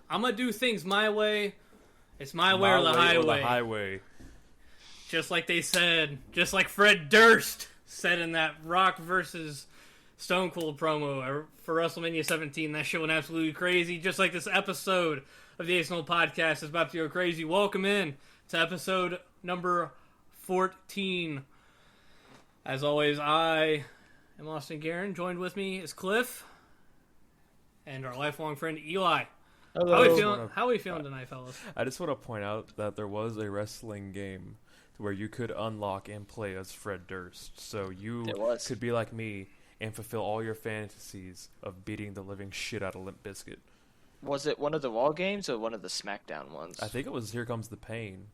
I'm gonna do things my way. It's my way or the highway. Just like they said, just like Fred Durst said in that Rock versus Stone Cold promo for WrestleMania 17. That shit went absolutely crazy. Just like this episode of the Ace No Podcast is about to go crazy. Welcome in to episode number 14. As always, I am Austen Guerin. Joined with me is Cliff and our lifelong friend Eli. Hello. How are we feeling tonight, fellas? I just want to point out that there was a wrestling game where you could unlock and play as Fred Durst. So you could be like me and fulfill all your fantasies of beating the living shit out of Limp Bizkit. Was it one of the Raw games or one of the SmackDown ones? I think it was Here Comes the Pain.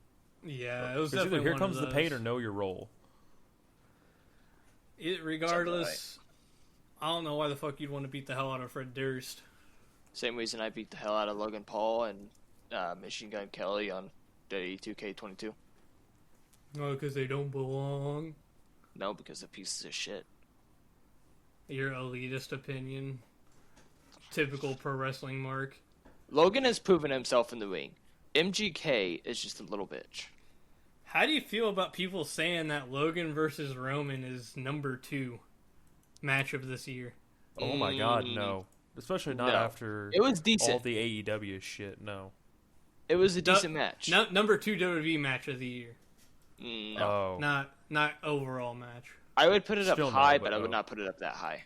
Yeah, it was definitely either Here Comes the Pain or Know Your Role. Regardless, I don't know why the fuck you'd want to beat the hell out of Fred Durst. Same reason I beat the hell out of Logan Paul and Machine Gun Kelly on the 2K22. No, because they don't belong. No, because they're pieces of shit. Your elitist opinion. Typical pro wrestling mark. Logan has proven himself in the ring. MGK is just a little bitch. How do you feel about people saying that Logan versus Roman is number 2 match of this year? Oh my god, no. Especially not after it was decent. All the AEW shit, no. It was a decent match. Number 2 WWE match of the year. No. Oh. Not overall match. I would put it up Still high, no, but I would not put it up that high.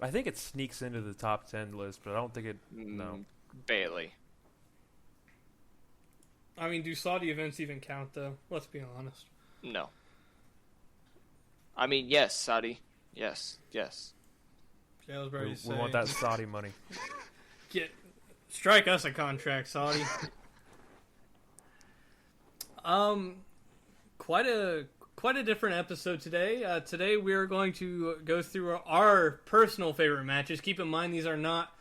I think it sneaks into the top 10 list, but I don't think it... No. Barely. I mean, do Saudi events even count, though? Let's be honest. No. I mean, yes, Saudi. Yes. Yeah, I was ready to say. We want that Saudi money. Strike us a contract, Saudi. Quite a different episode today. Today we are going to go through our personal favorite matches. Keep in mind these are not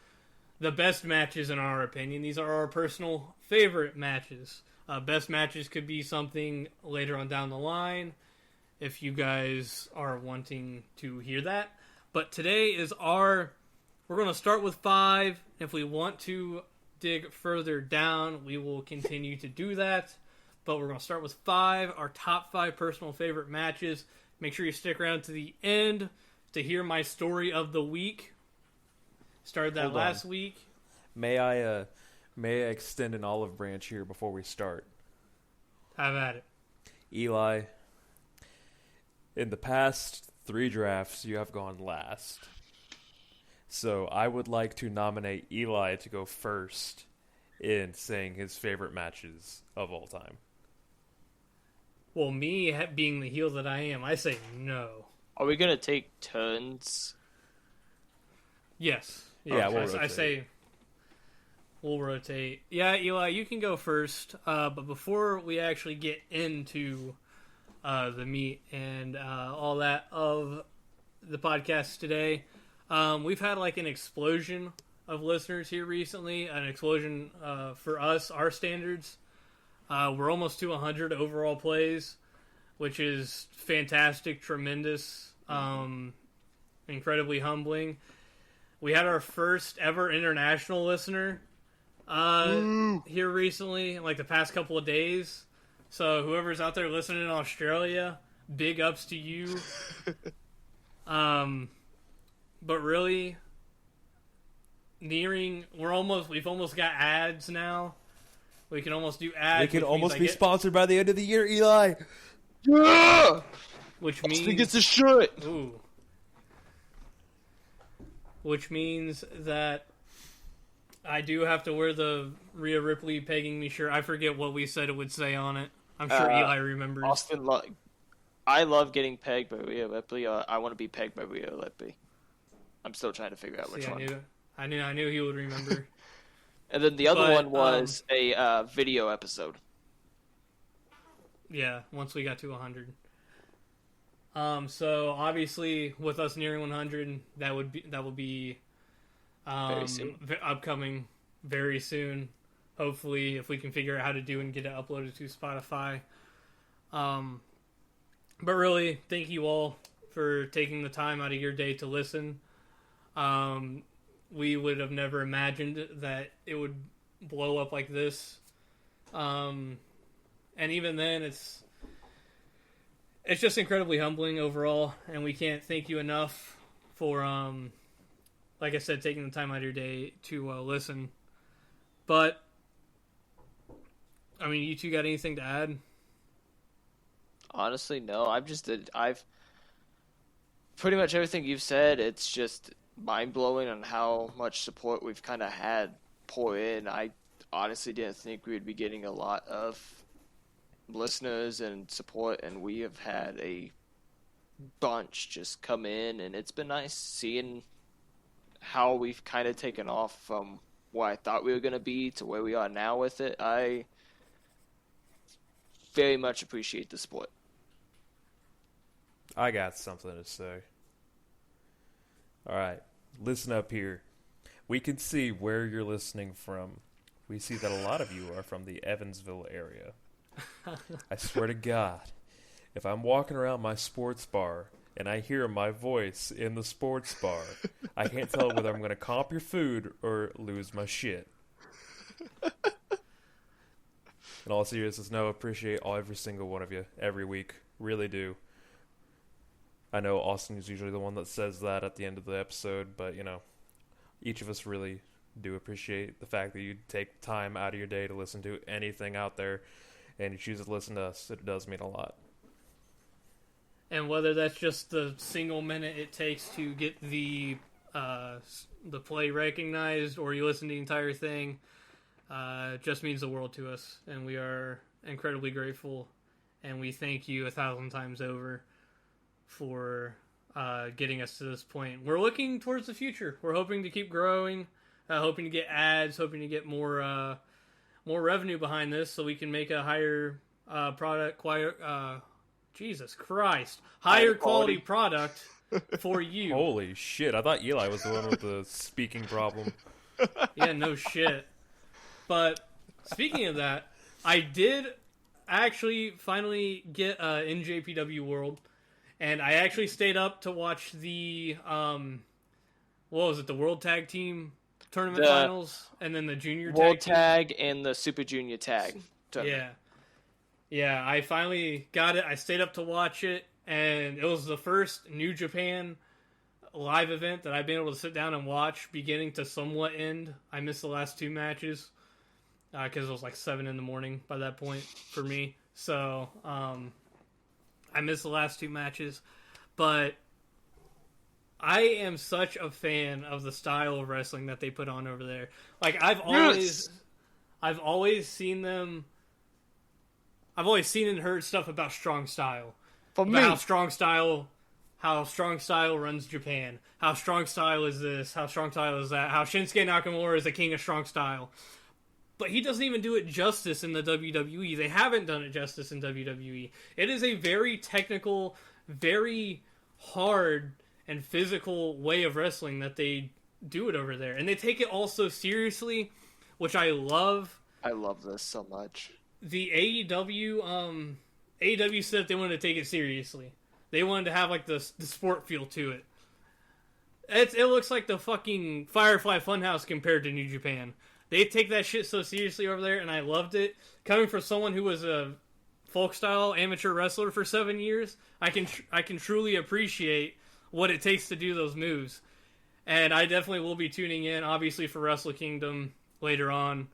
the best matches in our opinion. These are our personal favorite matches. Best matches could be something later on down the line if you guys are wanting to hear that. But today is we're going to start with 5. If we want to dig further down, we will continue to do that. But we're going to start with 5, our top 5 personal favorite matches. Make sure you stick around to the end to hear my story of the week. Started that last week. May I extend an olive branch here before we start? Have at it. Eli, in the past 3 drafts, you have gone last. So I would like to nominate Eli to go first in saying his favorite matches of all time. Well, me being the heel that I am, I say no. Are we going to take turns? Yes. Yeah, we'll I say we'll rotate. Yeah, Eli, you can go first. But before we actually get into the meat and all that of the podcast today, we've had like an explosion of listeners here recently. An explosion for us, our standards. We're almost to 100 overall plays, which is fantastic, tremendous, incredibly humbling. We had our first ever international listener here recently, in like the past couple of days. So whoever's out there listening in Australia, big ups to you. But really, we've almost got ads now. We can almost do ads. We can almost be sponsored by the end of the year, Eli. Yeah! Which means... I think it's a shit! Ooh. Which means that I do have to wear the Rhea Ripley pegging me shirt. I forget what we said it would say on it. I'm sure Eli remembers. Austin, I love getting pegged by Rhea Ripley. I want to be pegged by Rhea Ripley. I'm still trying to figure out which one. I knew he would remember. And then the other one was a video episode. Yeah, once we got to 100. So obviously, with us nearing 100, that will be very soon. Upcoming very soon. Hopefully, if we can figure out how to do and get it uploaded to Spotify. But really, thank you all for taking the time out of your day to listen. we would have never imagined that it would blow up like this. And even then, it's just incredibly humbling overall, and we can't thank you enough for, like I said, taking the time out of your day to listen. But, I mean, you two got anything to add? Honestly, no. I've pretty much everything you've said. It's just mind-blowing on how much support we've kind of had pour in. I honestly didn't think we would be getting a lot of listeners and support, and we have had a bunch just come in, and it's been nice seeing how we've kind of taken off from where I thought we were going to be to where we are now with it. I very much appreciate the support. I got something to say. All right, listen up here. We can see where you're listening from. We see that a lot of you are from the Evansville area. I swear to God, if I'm walking around my sports bar and I hear my voice in the sports bar, I can't tell whether I'm going to comp your food or lose my shit. In all seriousness, no, appreciate every single one of you every week. Really do. I know Austin is usually the one that says that at the end of the episode, but, you know, each of us really do appreciate the fact that you take time out of your day to listen to anything out there, and you choose to listen to us. It does mean a lot. And whether that's just the single minute it takes to get the play recognized, or you listen to the entire thing, just means the world to us. And we are incredibly grateful, and we thank you 1,000 times over for getting us to this point. We're looking towards the future. We're hoping to keep growing, hoping to get ads, hoping to get more revenue behind this, so we can make a higher product. Jesus Christ, higher quality product for you. Holy shit! I thought Eli was the one with the speaking problem. Yeah, no shit. But speaking of that, I did actually finally get NJPW World. And I actually stayed up to watch the, what was it, the World Tag Team Tournament Finals, and then the Junior World Tag and the Super Junior Tag Tournament. Yeah, I finally got it. I stayed up to watch it, and it was the first New Japan live event that I've been able to sit down and watch beginning to somewhat end. I missed the last two matches, because it was like 7 in the morning by that point for me. So, I missed the last two matches, but I am such a fan of the style of wrestling that they put on over there. Like, I've always seen them. I've always seen and heard stuff about Strong Style. How Strong Style runs Japan. How Strong Style is this. How Strong Style is that. How Shinsuke Nakamura is the king of Strong Style. But he doesn't even do it justice in the WWE. They haven't done it justice in WWE. It is a very technical, very hard and physical way of wrestling that they do it over there. And they take it all so seriously, which I love. I love this so much. The AEW said they wanted to take it seriously. They wanted to have like the sport feel to it. It looks like the fucking Firefly Funhouse compared to New Japan. They take that shit so seriously over there, and I loved it. Coming from someone who was a folk-style amateur wrestler for 7 years, I can truly appreciate what it takes to do those moves. And I definitely will be tuning in, obviously, for Wrestle Kingdom later on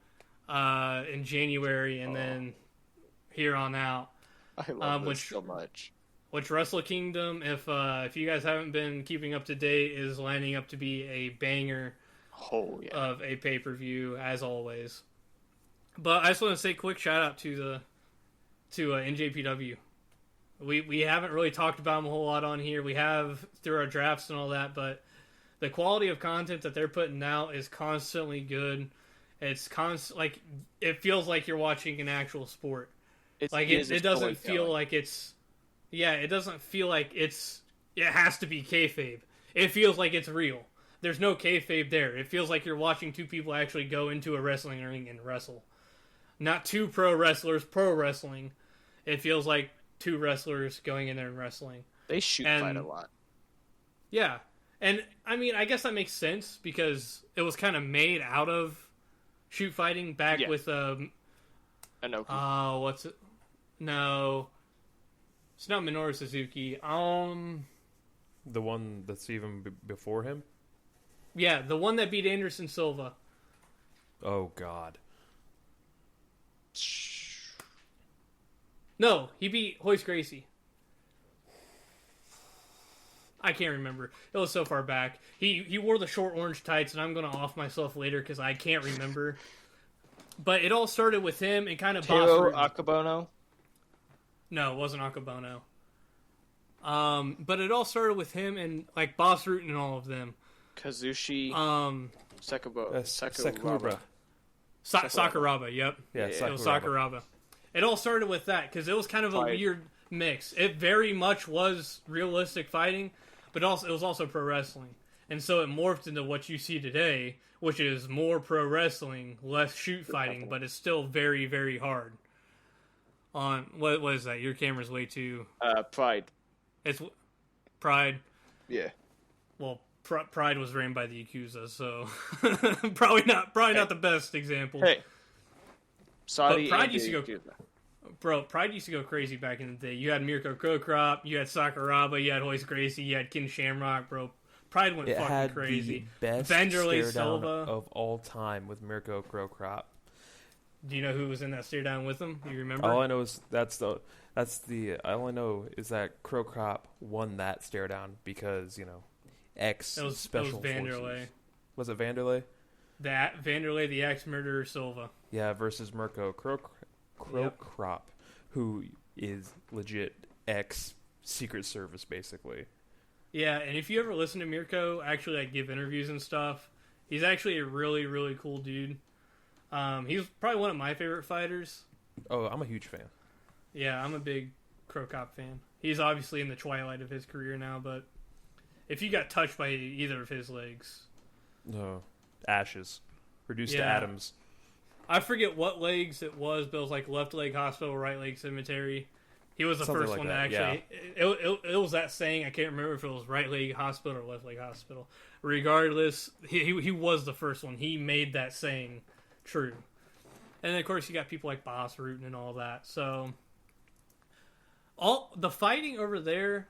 in January, and then here on out. I love this so much. Which Wrestle Kingdom, if you guys haven't been keeping up to date, is lining up to be a banger. Oh, yeah. Of a pay-per-view, as always. But I just want to say quick shout-out to NJPW. We haven't really talked about them a whole lot on here. We have through our drafts and all that, but the quality of content that they're putting out is constantly good. It's like it feels like you're watching an actual sport. It doesn't feel like it's... Yeah, it doesn't feel like it has to be kayfabe. It feels like it's real. There's no kayfabe there. It feels like you're watching two people actually go into a wrestling ring and wrestle. Not two pro wrestlers pro wrestling. It feels like two wrestlers going in there and wrestling. They fight a lot. Yeah. And I mean, I guess that makes sense because it was kind of made out of shoot fighting back with Inoki. what's it? No, it's not Minoru Suzuki. The one that's even before him? Yeah, the one that beat Anderson Silva. Oh, God. No, he beat Hoist Gracie. I can't remember. It was so far back. He wore the short orange tights, and I'm going to off myself later because I can't remember. But it all started with him and kind of Taro Akabono? No, it wasn't Akabono. But it all started with him and like Boss Root and all of them. Kazushi Sakuraba. Sakuraba, yep. Yeah, It was Sakuraba. It all started with that because it was kind of a weird mix. It very much was realistic fighting, but also it was also pro wrestling. And so it morphed into what you see today, which is more pro wrestling, less shoot fighting, but it's still very, very hard. On what is that? Your camera's way too. Pride. It's Pride. Yeah. Well, Pride was ran by the Yakuza, so probably not the best example. Hey. Saudi Pride used to go, bro. Pride used to go crazy back in the day. You had Mirko Krokrap, you had Sakuraba, you had Hoist Gracie, you had Ken Shamrock, bro. Pride went fucking crazy. The best Vanderlei stare Silva down of all time with Mirko Krokrap. Do you know who was in that stare down with him? Do you remember? All I know is I only know is that Krokrap won that stare down because special Vanderlei. forces. Was it Vanderlei? That Vanderlei, the ex-murderer Silva. Yeah, versus Mirko Krokrap, who is legit ex-Secret Service, basically. Yeah, and if you ever listen to Mirko actually like give interviews and stuff, he's actually a really, really cool dude. He's probably one of my favorite fighters. Oh, I'm a huge fan. Yeah, I'm a big Krokop fan. He's obviously in the twilight of his career now, but if you got touched by either of his legs... No. Ashes. Reduced to atoms. I forget what legs it was, but it was like left leg hospital, right leg cemetery. He was the Something first like one that, to actually... yeah. It was that saying. I can't remember if it was right leg hospital or left leg hospital. Regardless, he was the first one. He made that saying true. And then, of course, you got people like Boss Root and all that. So, all the fighting over there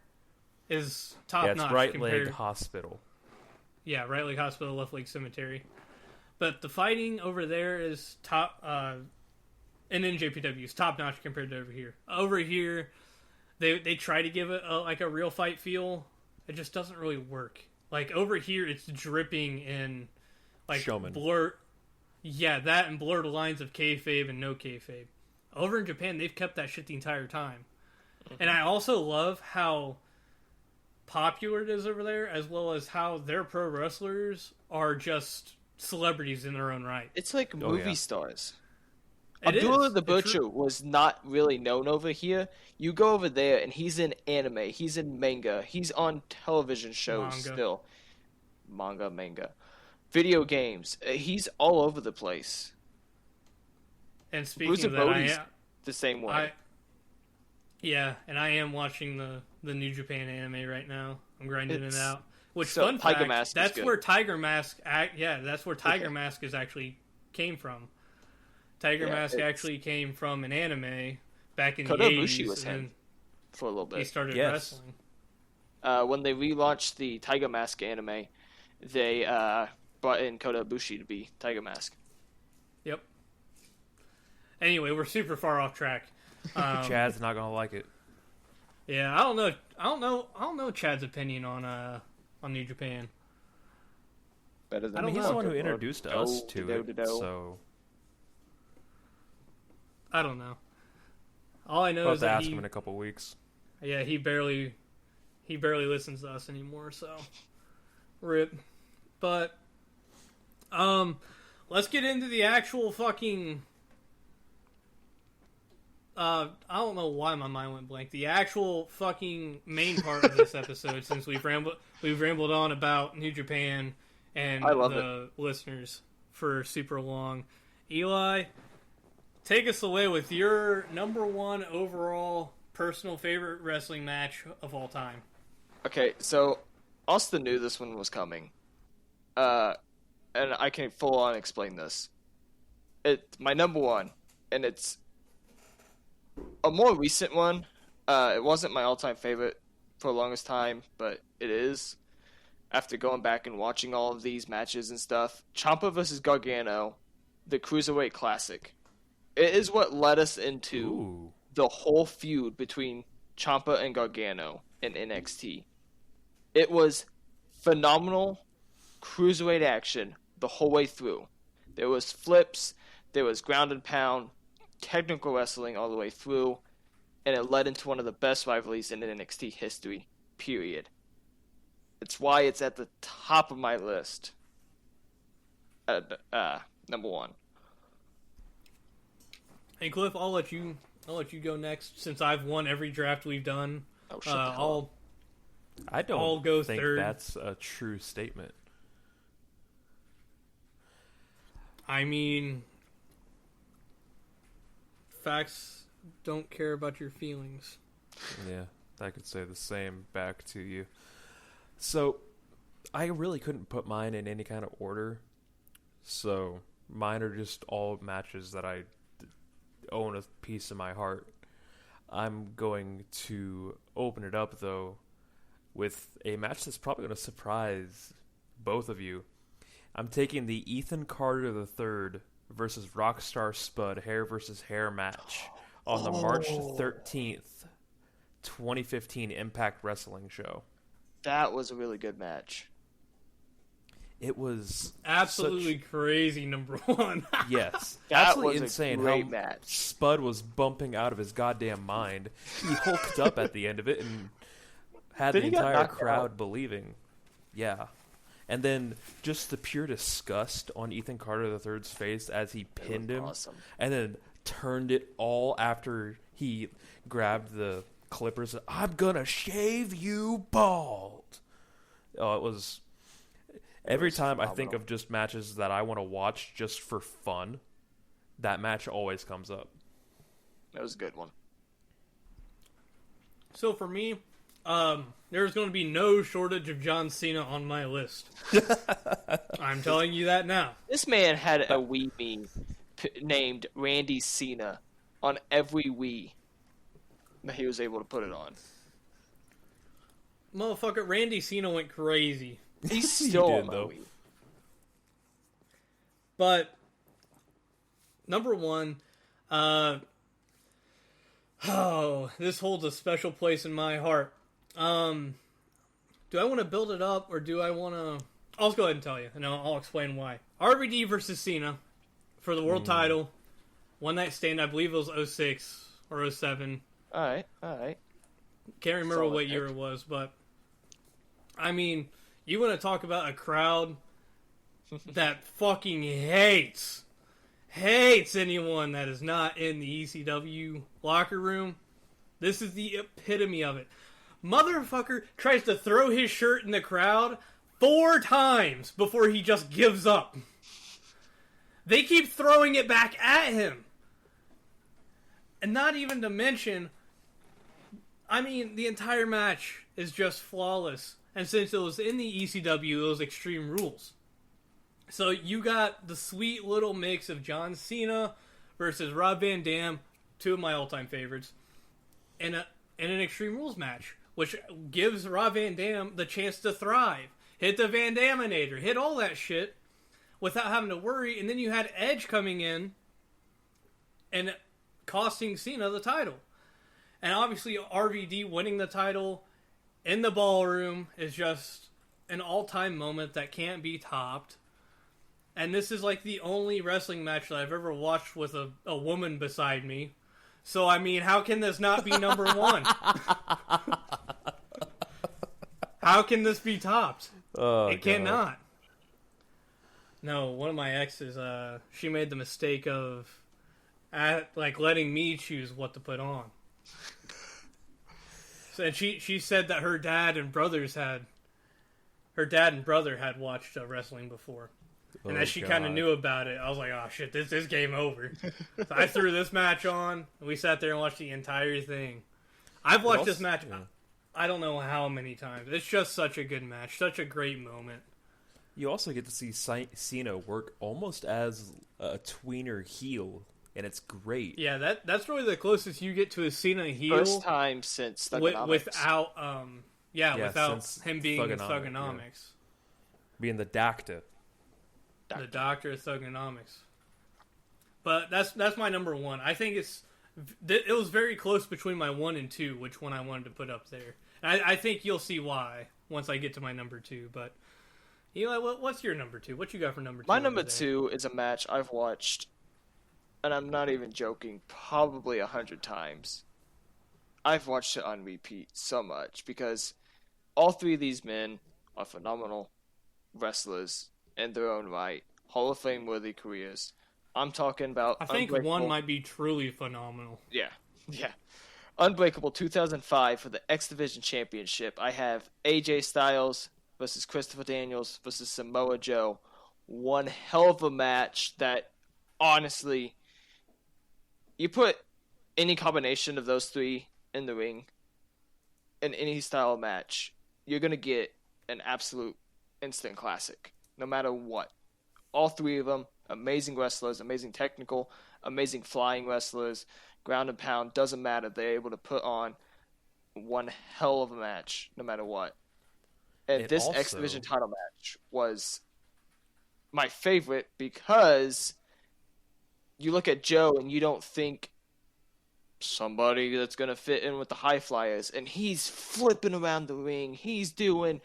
is top notch. Yeah, it's right leg hospital. Yeah, right leg hospital, left leg cemetery. But the fighting over there is top, and NJPW is top notch compared to over here. Over here, they try to give it a real fight feel. It just doesn't really work. Like over here, it's dripping in like Showman. blur. Yeah, that and blurred lines of kayfabe and no kayfabe. Over in Japan, they've kept that shit the entire time. Mm-hmm. And I also love how popular it is over there, as well as how their pro wrestlers are just celebrities in their own right. It's like movie stars. It Abdullah is. the Butcher was not really known over here. You go over there, and he's in anime, he's in manga, he's on television shows still. Manga. Video games. He's all over the place. And speaking of that, the same way. And I am watching the New Japan anime right now. I'm grinding it out. Which so, fun fact, Tiger Mask that's where Tiger Mask that's where Tiger Mask is actually came from. Tiger Mask actually came from an anime back in the 80s. Was him for a little bit. He started wrestling. When they relaunched the Tiger Mask anime, they brought in Kota Ibushi to be Tiger Mask. Yep. Anyway, we're super far off track. Chad's not gonna like it. Yeah, I don't know Chad's opinion on New Japan. Better than he's the one who introduced us to it, so I don't know. All I know I'll is have to that ask him in a couple weeks. Yeah, he barely listens to us anymore, so rip. But let's get into the actual fucking I don't know why my mind went blank. The actual fucking main part of this episode, since we've rambled on about New Japan and the listeners for super long. Eli, take us away with your number one overall personal favorite wrestling match of all time. Okay, so Austin knew this one was coming. And I can full on explain this. My number one, and it's a more recent one. It wasn't my all-time favorite for the longest time, but it is. After going back and watching all of these matches and stuff, Ciampa versus Gargano, the Cruiserweight Classic. It is what led us into the whole feud between Ciampa and Gargano in NXT. It was phenomenal Cruiserweight action the whole way through. There was flips, there was ground and pound, technical wrestling all the way through, and it led into one of the best rivalries in NXT history, period. It's why it's at the top of my list. Number one. Hey Cliff, I'll let you go next since I've won every draft we've done. Oh, shut the hell up. I don't I'll go think third. that's a true statement. I mean, facts don't care about your feelings. Yeah, I could say the same back to you. So, I really couldn't put mine in any kind of order. So, mine are just all matches that I own a piece of my heart. I'm going to open it up, though, with a match that's probably going to surprise both of you. I'm taking the Ethan Carter III versus Rockstar Spud hair versus hair match on the March 13th, 2015 Impact Wrestling show. That was a really good match. It was absolutely crazy. Number one, yes, that absolutely was insane. A great how match. Spud was bumping out of his goddamn mind. He hulked up at the end of it and had the entire crowd believing. Yeah. And then just the pure disgust on Ethan Carter III's face as he pinned him. Awesome. And then turned it all after he grabbed the clippers. I'm gonna shave you bald. Oh, it was... Every time I think of just matches that I want to watch just for fun, that match always comes up. That was a good one. So for me, there's going to be no shortage of John Cena on my list. I'm telling you that now. This man had a Wii me named Randy Cena on every Wii that he was able to put it on. Motherfucker, Randy Cena went crazy. He's still did, on my though. Wii. But number one, this holds a special place in my heart. Do I want to build it up or do I want to? I'll just go ahead and tell you, and I'll explain why. RVD versus Cena for the world title, one night stand. I believe it was 06 or 07. All right. Can't remember Solid what year it was, but I mean, you want to talk about a crowd that fucking hates anyone that is not in the ECW locker room. This is the epitome of it. Motherfucker tries to throw his shirt in the crowd 4 times before he just gives up. They keep throwing it back at him. And not even to mention, I mean, the entire match is just flawless. And since it was in the ECW, it was Extreme Rules. So you got the sweet little mix of John Cena versus Rob Van Dam, 2 of my all-time favorites, in an Extreme Rules match, which gives Rob Van Dam the chance to thrive. Hit the Van Daminator, hit all that shit without having to worry. And then you had Edge coming in and costing Cena the title. And obviously RVD winning the title in the ballroom is just an all-time moment that can't be topped. And this is like the only wrestling match that I've ever watched with a woman beside me. So, I mean, how can this not be number one? How can this be topped? Oh, it cannot. No, one of my exes, she made the mistake of letting me choose what to put on. So, and she said that her dad and brother had watched wrestling before. And as she kind of knew about it, I was like, oh shit, this is game over. So I threw this match on, and we sat there and watched the entire thing. I've watched this match. I don't know how many times. It's just such a good match, such a great moment. You also get to see Cena work almost as a tweener heel, and it's great. Yeah, that's really the closest you get to a Cena heel. First time since Thugonomics. Without him being Thugonomics. Yeah. Being the doctor. The doctor of Thugonomics. But that's my number one. I think it was very close between my 1 and 2, which one I wanted to put up there. And I think you'll see why once I get to my number 2, but... Eli, what's your number 2? What you got for number 2? My number 2 is a match I've watched, and I'm not even joking, probably 100 times. I've watched it on repeat so much because all three of these men are phenomenal wrestlers in their own right, Hall of Fame worthy careers. I'm talking about. I think one might be truly phenomenal. Yeah. Unbreakable 2005 for the X Division Championship. I have AJ Styles versus Christopher Daniels versus Samoa Joe. One hell of a match that, honestly, you put any combination of those three in the ring in any style match, you're going to get an absolute instant classic, no matter what. All three of them, amazing wrestlers, amazing technical, amazing flying wrestlers, ground and pound, doesn't matter. They're able to put on one hell of a match, no matter what. And this X Division title match was my favorite because you look at Joe and you don't think somebody that's going to fit in with the high flyers, and he's flipping around the ring. He's doing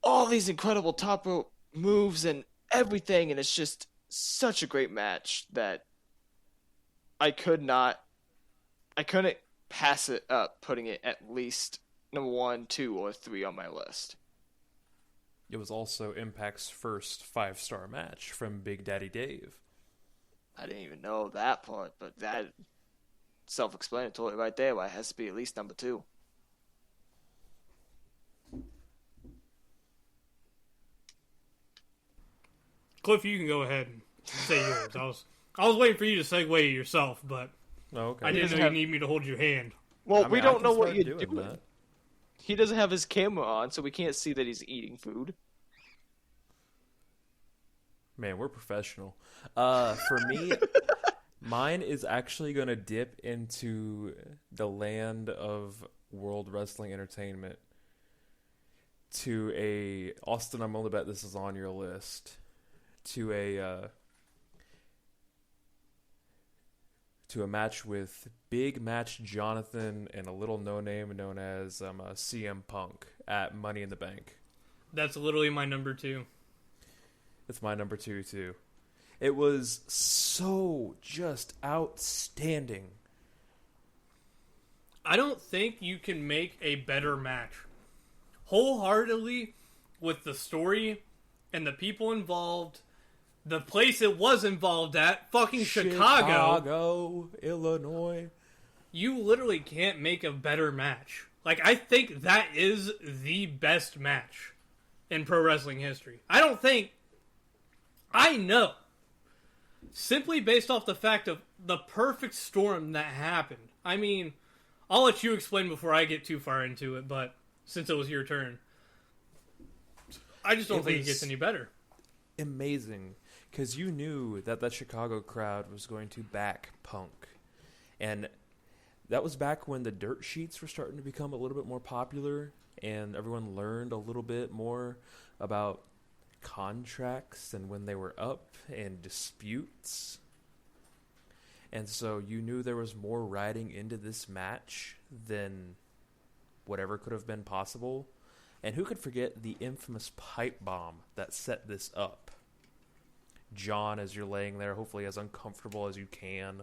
all these incredible top rope moves and everything, and it's just such a great match that I couldn't pass it up putting it at least number 1, 2, or 3 on my list. It was also Impact's first 5-star match from Big Daddy Dave. I didn't even know that part, but that self-explanatory right there. Why it has to be at least number 2. Cliff, you can go ahead and say yours. I was waiting for you to segue yourself, but I didn't know you need me to hold your hand. Well, we don't know what you're doing. That. He doesn't have his camera on, so we can't see that he's eating food. Man, we're professional. For me, mine is actually going to dip into the land of World Wrestling Entertainment to a... Austin, I'm willing to bet this is on your list. To a match with Big Match Jonathan and a little no-name known as CM Punk at Money in the Bank. That's literally my number 2. It's my number 2, too. It was so just outstanding. I don't think you can make a better match. Wholeheartedly, with the story and the people involved, the place it was involved at, fucking Chicago, Illinois. You literally can't make a better match. Like, I think that is the best match in pro wrestling history. I know. Simply based off the fact of the perfect storm that happened. I mean, I'll let you explain before I get too far into it, but since it was your turn, I just don't think it gets any better. Amazing. Because you knew that Chicago crowd was going to back Punk. And that was back when the dirt sheets were starting to become a little bit more popular, and everyone learned a little bit more about contracts and when they were up and disputes. And so you knew there was more riding into this match than whatever could have been possible. And who could forget the infamous pipe bomb that set this up? John, as you're laying there, hopefully as uncomfortable as you can.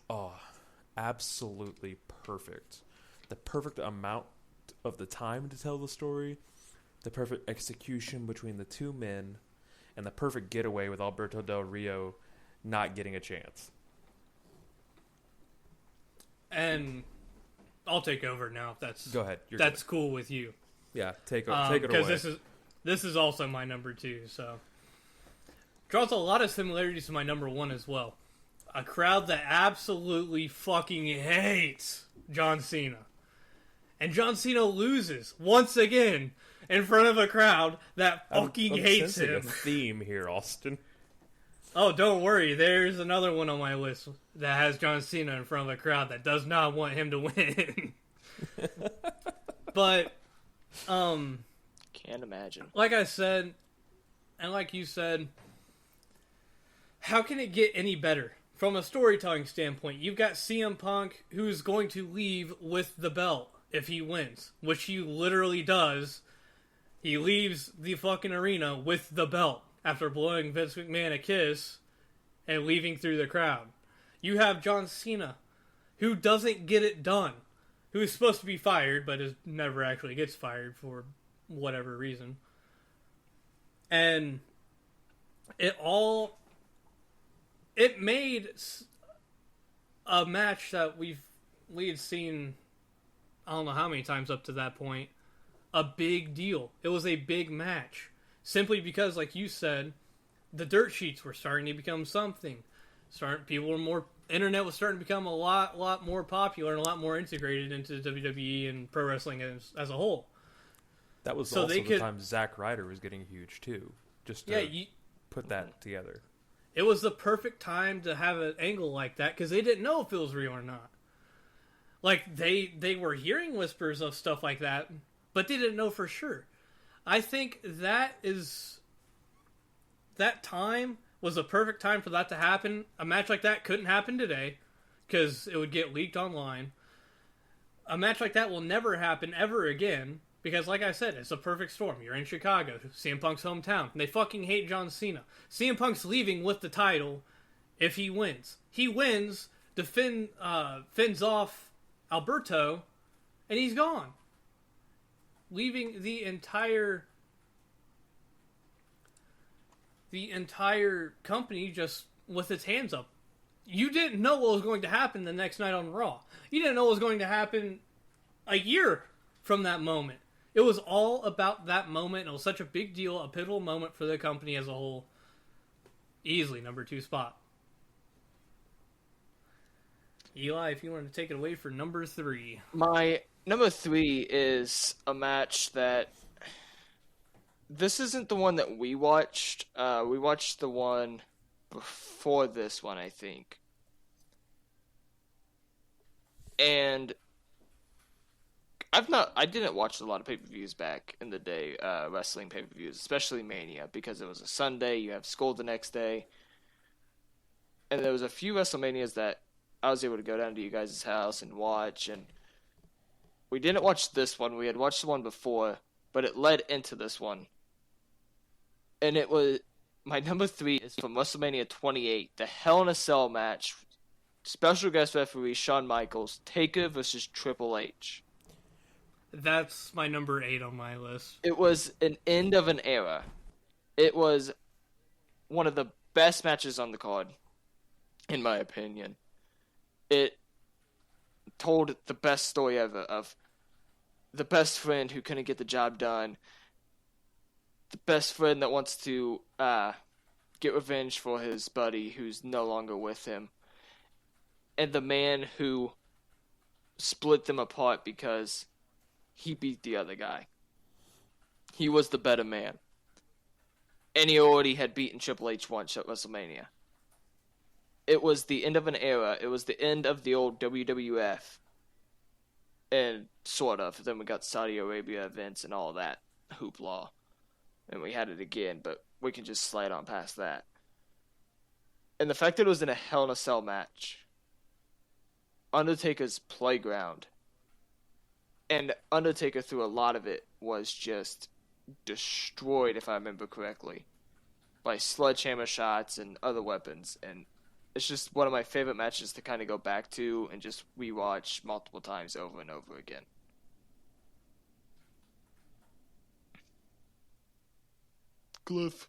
Oh, absolutely perfect. The perfect amount of the time to tell the story, the perfect execution between the two men, and the perfect getaway with Alberto Del Rio not getting a chance. And I'll take over now if that's Go ahead. That's cool with you. Yeah, take it away. Because this is also my number 2, so draws a lot of similarities to my number 1 as well. A crowd that absolutely fucking hates John Cena. And John Cena loses once again in front of a crowd that fucking hates sensing him. a theme here, Austin. Oh, don't worry. There's another one on my list that has John Cena in front of a crowd that does not want him to win. But, can't imagine. like I said, and like you said, how can it get any better? From a storytelling standpoint, you've got CM Punk who's going to leave with the belt if he wins, which he literally does. He leaves the fucking arena with the belt after blowing Vince McMahon a kiss and leaving through the crowd. You have John Cena, who doesn't get it done, who is supposed to be fired, but never actually gets fired for whatever reason. And it made a match that we had seen, I don't know how many times up to that point, a big deal. It was a big match. Simply because, like you said, the dirt sheets were starting to become something. Internet was starting to become a lot more popular and a lot more integrated into WWE and pro wrestling as a whole. That was also the time Zack Ryder was getting huge too. Just to put that together. It was the perfect time to have an angle like that because they didn't know if it was real or not. Like, they were hearing whispers of stuff like that, but they didn't know for sure. I think that time was a perfect time for that to happen. A match like that couldn't happen today because it would get leaked online. A match like that will never happen ever again because, like I said, it's a perfect storm. You're in Chicago, CM Punk's hometown. And they fucking hate John Cena. CM Punk's leaving with the title if he wins. He wins, fins off Alberto, and he's gone. Leaving the entire company just with its hands up. You didn't know what was going to happen the next night on Raw. You didn't know what was going to happen a year from that moment. It was all about that moment. It was such a big deal, a pivotal moment for the company as a whole. Easily number 2 spot. Eli, if you want to take it away for number 3. My number 3 is a match that... This isn't the one that we watched. We watched the one before this one, I think. And I didn't watch a lot of pay-per-views back in the day, wrestling pay-per-views, especially Mania, because it was a Sunday, you have school the next day. And there was a few WrestleManias that I was able to go down to you guys' house and watch, and we didn't watch this one. We had watched the one before, but it led into this one. And it was, my number 3 is from WrestleMania 28, the Hell in a Cell match, special guest referee Shawn Michaels, Taker versus Triple H. That's my number 8 on my list. It was an end of an era. It was one of the best matches on the card, in my opinion. It told the best story ever of the best friend who couldn't get the job done, the best friend that wants to get revenge for his buddy who's no longer with him, and the man who split them apart because he beat the other guy. He was the better man. And he already had beaten Triple H once at WrestleMania. It was the end of an era. It was the end of the old WWF. And sort of. Then we got Saudi Arabia events and all that hoopla. And we had it again, but we can just slide on past that. And the fact that it was in a Hell in a Cell match. Undertaker's playground. And Undertaker, through a lot of it, was just destroyed, if I remember correctly, by sledgehammer shots and other weapons. And it's just one of my favorite matches to kind of go back to and just rewatch multiple times over and over again. Cliff.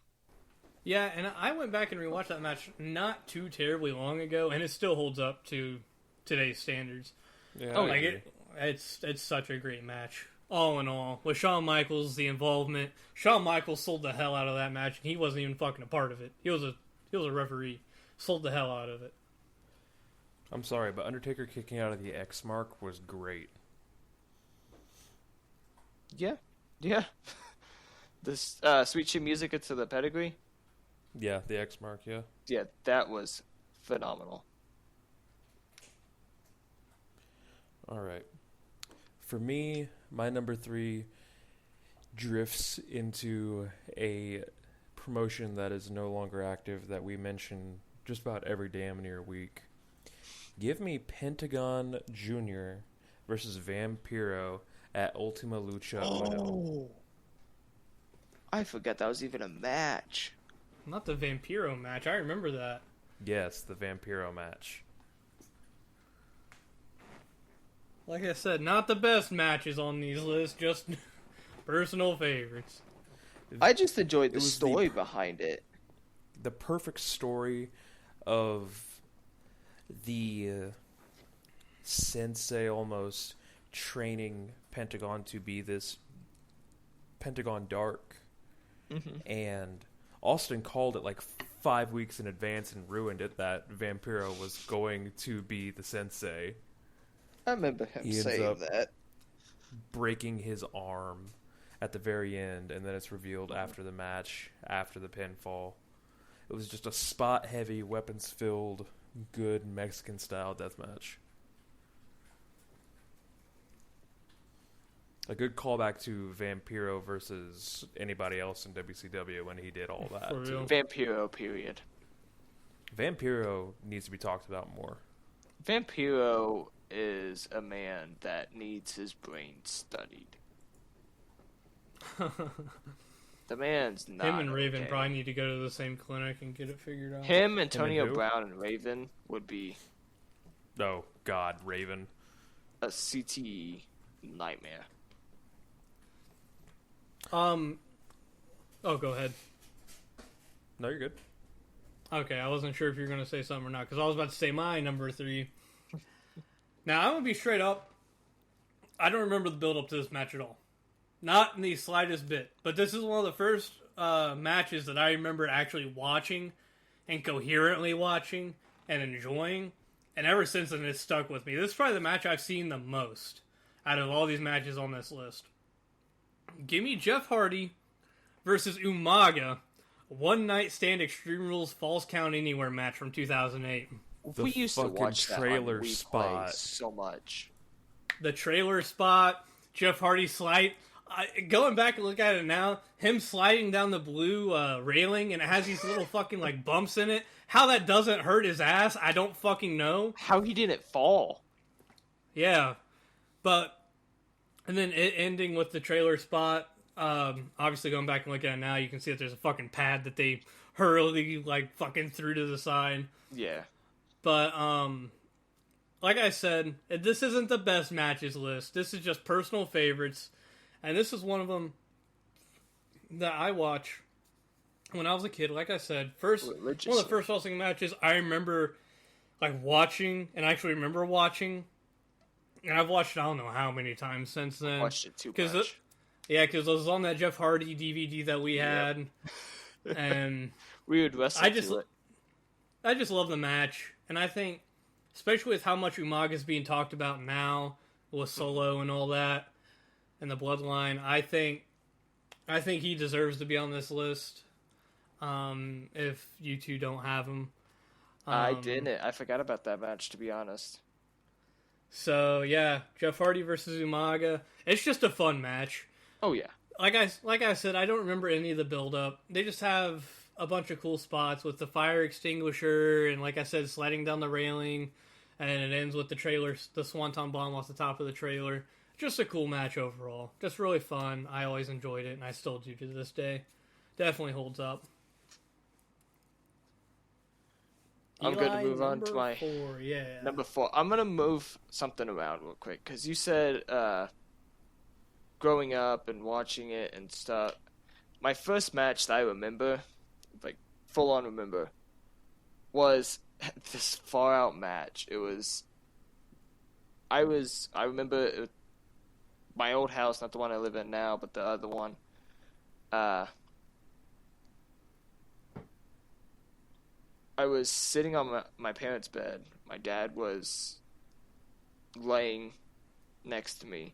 Yeah, and I went back and rewatched that match not too terribly long ago, and it still holds up to today's standards. Yeah, it's such a great match. All in all, with Shawn Michaels, the involvement, Shawn Michaels sold the hell out of that match, and he wasn't even fucking a part of it. He was a referee, sold the hell out of it. I'm sorry, but Undertaker kicking out of the X mark was great. Yeah, yeah. This Sweet Chin Music to the Pedigree. Yeah, the X mark. Yeah. Yeah, that was phenomenal. All right. For me, my number 3 drifts into a promotion that is no longer active that we mention just about every damn near week. Give me Pentagon Jr. versus Vampiro at Ultima Lucha Uno. I forgot that was even a match. Not the Vampiro match. I remember that. Yes, the Vampiro match. Like I said, not the best matches on these lists, just personal favorites. I just enjoyed It the was story behind it. The perfect story of the sensei almost training Pentagon to be this Pentagon Dark. Mm-hmm. And Austin called it like 5 weeks in advance and ruined it that Vampiro was going to be the sensei. I remember him He ends saying up that. breaking his arm at the very end, and then it's revealed after the match, after the pinfall. It was just a spot-heavy, weapons-filled, good Mexican-style deathmatch. A good callback to Vampiro versus anybody else in WCW when he did all that. For real. Vampiro, period. Vampiro needs to be talked about more. Vampiro is a man that needs his brain studied. The man's not Him and Raven okay. probably need to go to the same clinic and get it figured out. Him, Antonio who? Brown, and Raven would be Oh, God, Raven. a CTE nightmare. Oh, go ahead. No, you're good. Okay, I wasn't sure if you were going to say something or not, because I was about to say my number 3. Now, I'm going to be straight up. I don't remember the build-up to this match at all. Not in the slightest bit. But this is one of the first matches that I remember actually watching and coherently watching and enjoying. And ever since then, it's stuck with me. This is probably the match I've seen the most out of all these matches on this list. Give me Jeff Hardy versus Umaga. One Night Stand Extreme Rules Falls Count Anywhere match from 2008. The We used to fucking watch that trailer on replay spot. so much. The trailer spot, Jeff Hardy slide. Going back and look at it now, him sliding down the blue railing, and it has these little fucking like bumps in it. How that doesn't hurt his ass, I don't fucking know. How he didn't fall. Yeah, but and then it ending with the trailer spot. Obviously, going back and looking at it now, you can see that there's a fucking pad that they hurriedly like fucking threw to the side. Yeah. But like I said, this isn't the best matches list. This is just personal favorites. And this is one of them that I watch when I was a kid. Like I said, one of the first wrestling matches I remember like watching, and I actually remember watching. And I've watched it, I don't know how many times since then. Watched it too much. Because it was on that Jeff Hardy DVD that we had. And We would wrestle to it. I just love the match. And I think, especially with how much Umaga is being talked about now, with Solo and all that, and the Bloodline, I think he deserves to be on this list. If you two don't have him, I didn't. I forgot about that match, to be honest. So yeah, Jeff Hardy versus Umaga. It's just a fun match. Oh yeah. Like I said, I don't remember any of the build up. They just have a bunch of cool spots with the fire extinguisher, and like I said, sliding down the railing, and it ends with the Swanton bomb off the top of the trailer. Just a cool match overall. Just really fun. I always enjoyed it, and I still do to this day. Definitely holds up. I'm going to move on to my 4, yeah. number 4. I'm going to move something around real quick, because you said growing up and watching it and stuff. My first match that I remember, like full on remember, was this Far Out match. It was, I remember my old house, not the one I live in now, but the other one. I was sitting on my parents' bed. My dad was laying next to me.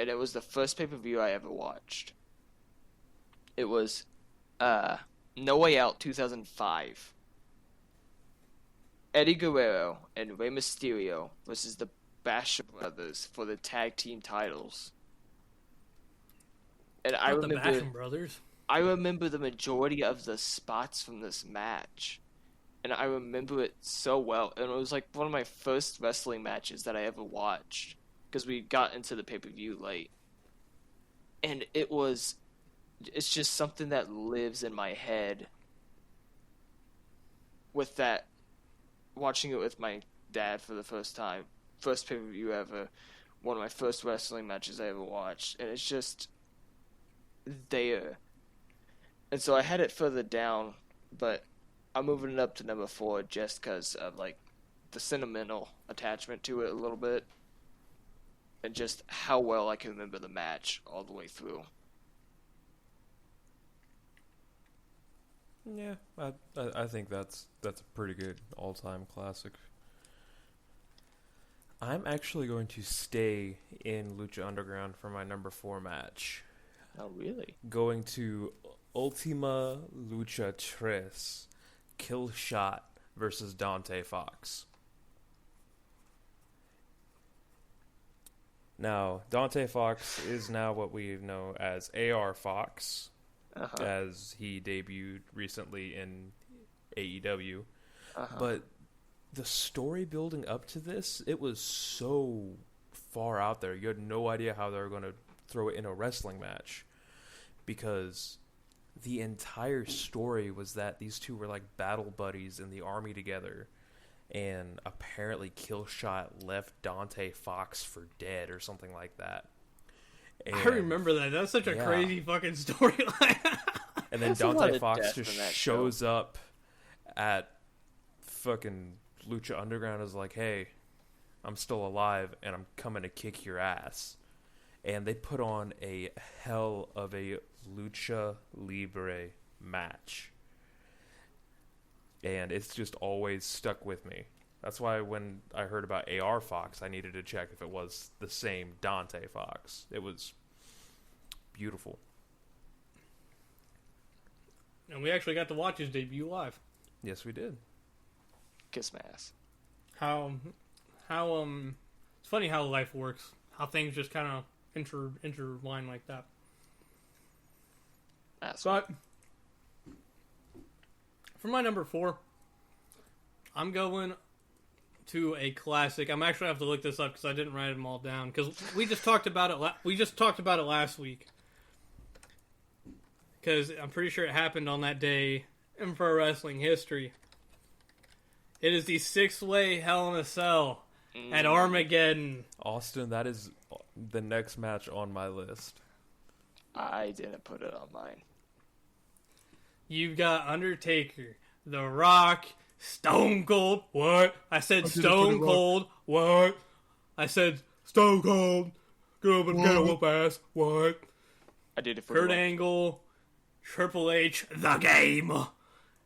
and it was the first pay-per-view I ever watched. It was No Way Out 2005. Eddie Guerrero and Rey Mysterio versus the Basher Brothers for the tag team titles. And I Not the Basham Brothers. I remember the majority of the spots from this match. And I remember it so well. And it was like one of my first wrestling matches that I ever watched. Because we got into the pay-per-view late. And it's just something that lives in my head. With that, watching it with my dad for the first time. First pay-per-view ever. One of my first wrestling matches I ever watched. And it's just there. And so I had it further down, but I'm moving it up to number 4 just because of, like, the sentimental attachment to it a little bit. And just how well I can remember the match all the way through. Yeah, I think that's a pretty good all-time classic. I'm actually going to stay in Lucha Underground for my number 4 match. Oh, really? Going to Ultima Lucha 3, Kill Shot versus Dante Fox. Now, Dante Fox is now what we know as AR Fox, as he debuted recently in AEW. But the story building up to this, it was so far out there. You had no idea how they were going to throw it in a wrestling match, because the entire story was that these two were like battle buddies in the army together, and apparently Killshot left Dante Fox for dead or something like that. And I remember that. That's such a crazy fucking storyline. And then Dante Fox just shows up at fucking Lucha Underground, is like, hey, I'm still alive and I'm coming to kick your ass. And they put on a hell of a Lucha Libre match. And it's just always stuck with me. That's why when I heard about AR Fox, I needed to check if it was the same Dante Fox. It was beautiful. And we actually got to watch his debut live. Yes, we did. Kiss my ass. How it's funny how life works. How things just kind of intertwine like that. But for my number 4, I'm going to a classic. I'm actually have to look this up because I didn't write them all down, because we just talked about it. We just talked about it last week, because I'm pretty sure it happened on that day in pro wrestling history. It is the 6-way Hell in a Cell at Armageddon. Austin, that is the next match on my list. I didn't put it on mine. You've got Undertaker, The Rock, Stone Cold. What? I said Stone Cold. What? I said Stone Cold. Go up and get a whoop ass. What? I did it for Kurt Angle, Triple H, The Game,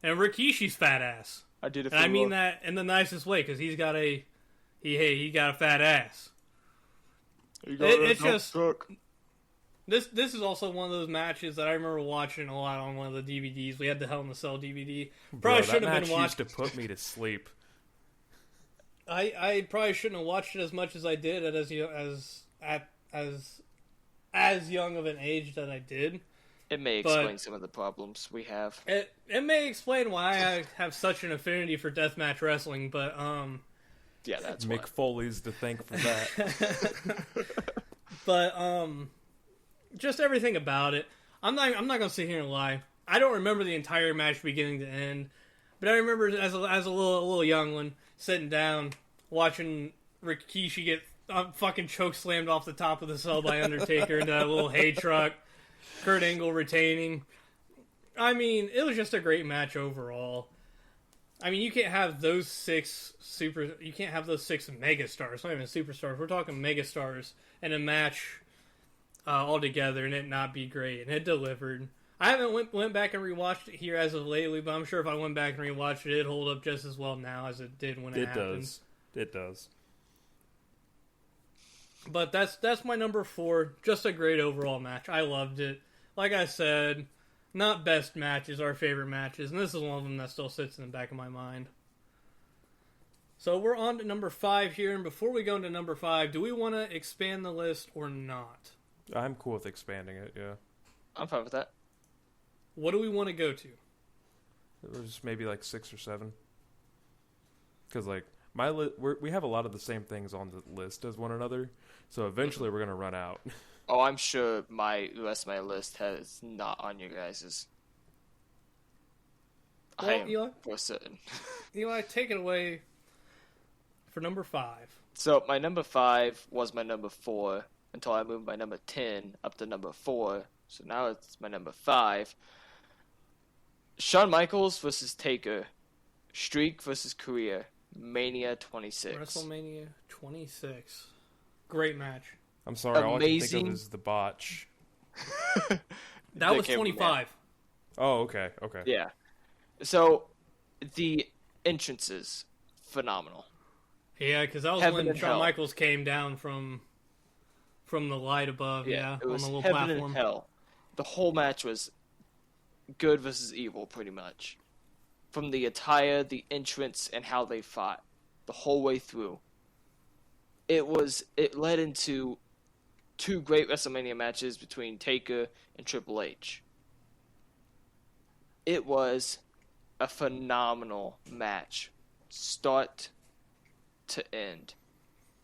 and Rikishi's fat ass. I did it for And I mean that in the nicest way, because he's got he got a fat ass. It's just truck. This is also one of those matches that I remember watching a lot on one of the DVDs. We had the Hell in a Cell DVD. Probably shouldn't have been watched. Used to put me to sleep. I probably shouldn't have watched it as much as I did as young of an age that I did. It may explain some of the problems we have. It may explain why I have such an affinity for deathmatch wrestling, but yeah, that's Mick Foley's to thank for that. But just everything about it. I'm not gonna sit here and lie. I don't remember the entire match beginning to end, but I remember as a little young one sitting down watching Rikishi get fucking choke slammed off the top of the cell by Undertaker into that little hay truck. Kurt Angle retaining. I mean, it was just a great match overall. I mean, you can't have those 6 megastars, not even superstars. We're talking megastars in a match all together and it not be great. And it delivered. I haven't went back and rewatched it here as of lately, but I'm sure if I went back and rewatched it, it'd hold up just as well now as it did when it happened. It does. But that's my number 4. Just a great overall match. I loved it. Like I said, not best matches, our favorite matches, and this is one of them that still sits in the back of my mind. So we're on to number 5 here, and before we go into number 5, do we want to expand the list or not? I'm cool with expanding it, yeah. I'm fine with that. What do we want to go to? It was maybe like 6 or 7. Because, like, we have a lot of the same things on the list as one another, so eventually we're going to run out. Oh, I'm sure the rest of my list has not on you guys's. Well, I am Eli? for certain. Eli, take it away for number 5. So my number 5 was my number 4 until I moved my number 10 up to number 4. So now it's my number 5. Shawn Michaels versus Taker. Streak versus Career. Mania 26. WrestleMania 26. Great match. I'm sorry, all I can think Amazing. of is the botch. That was 25. Oh, okay. Yeah. So the entrances, phenomenal. Yeah, because that was Heaven when and Shawn hell. Michaels came down from the light above, It on was the little heaven platform. and hell. The whole match was good versus evil, pretty much. From the attire, the entrance, and how they fought the whole way through. It led into 2 great WrestleMania matches between Taker and Triple H. It was a phenomenal match, start to end.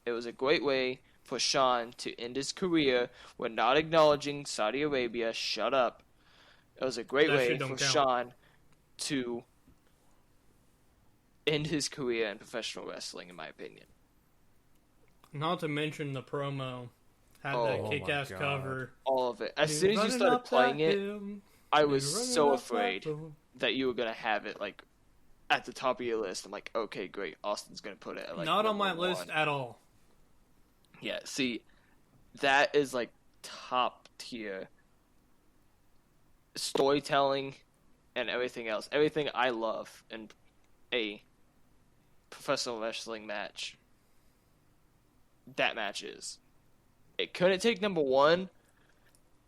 It was a great way for Shawn to end his career when not acknowledging Saudi Arabia. Shut up. It was a great That way shit for don't count. Shawn to end his career in professional wrestling, in my opinion. Not to mention the promo had Oh that my kick-ass God. cover. All of it. As You're soon as you running started up playing that it, hill, I you're was running so up that afraid road. that you were going to have it, like, at the top of your list. I'm like, okay, great. Austin's going to put it at, like, Not on my number list 1. at all. Yeah, see, that is, like, top tier storytelling and everything else. Everything I love in a professional wrestling match. That match is. It couldn't take number 1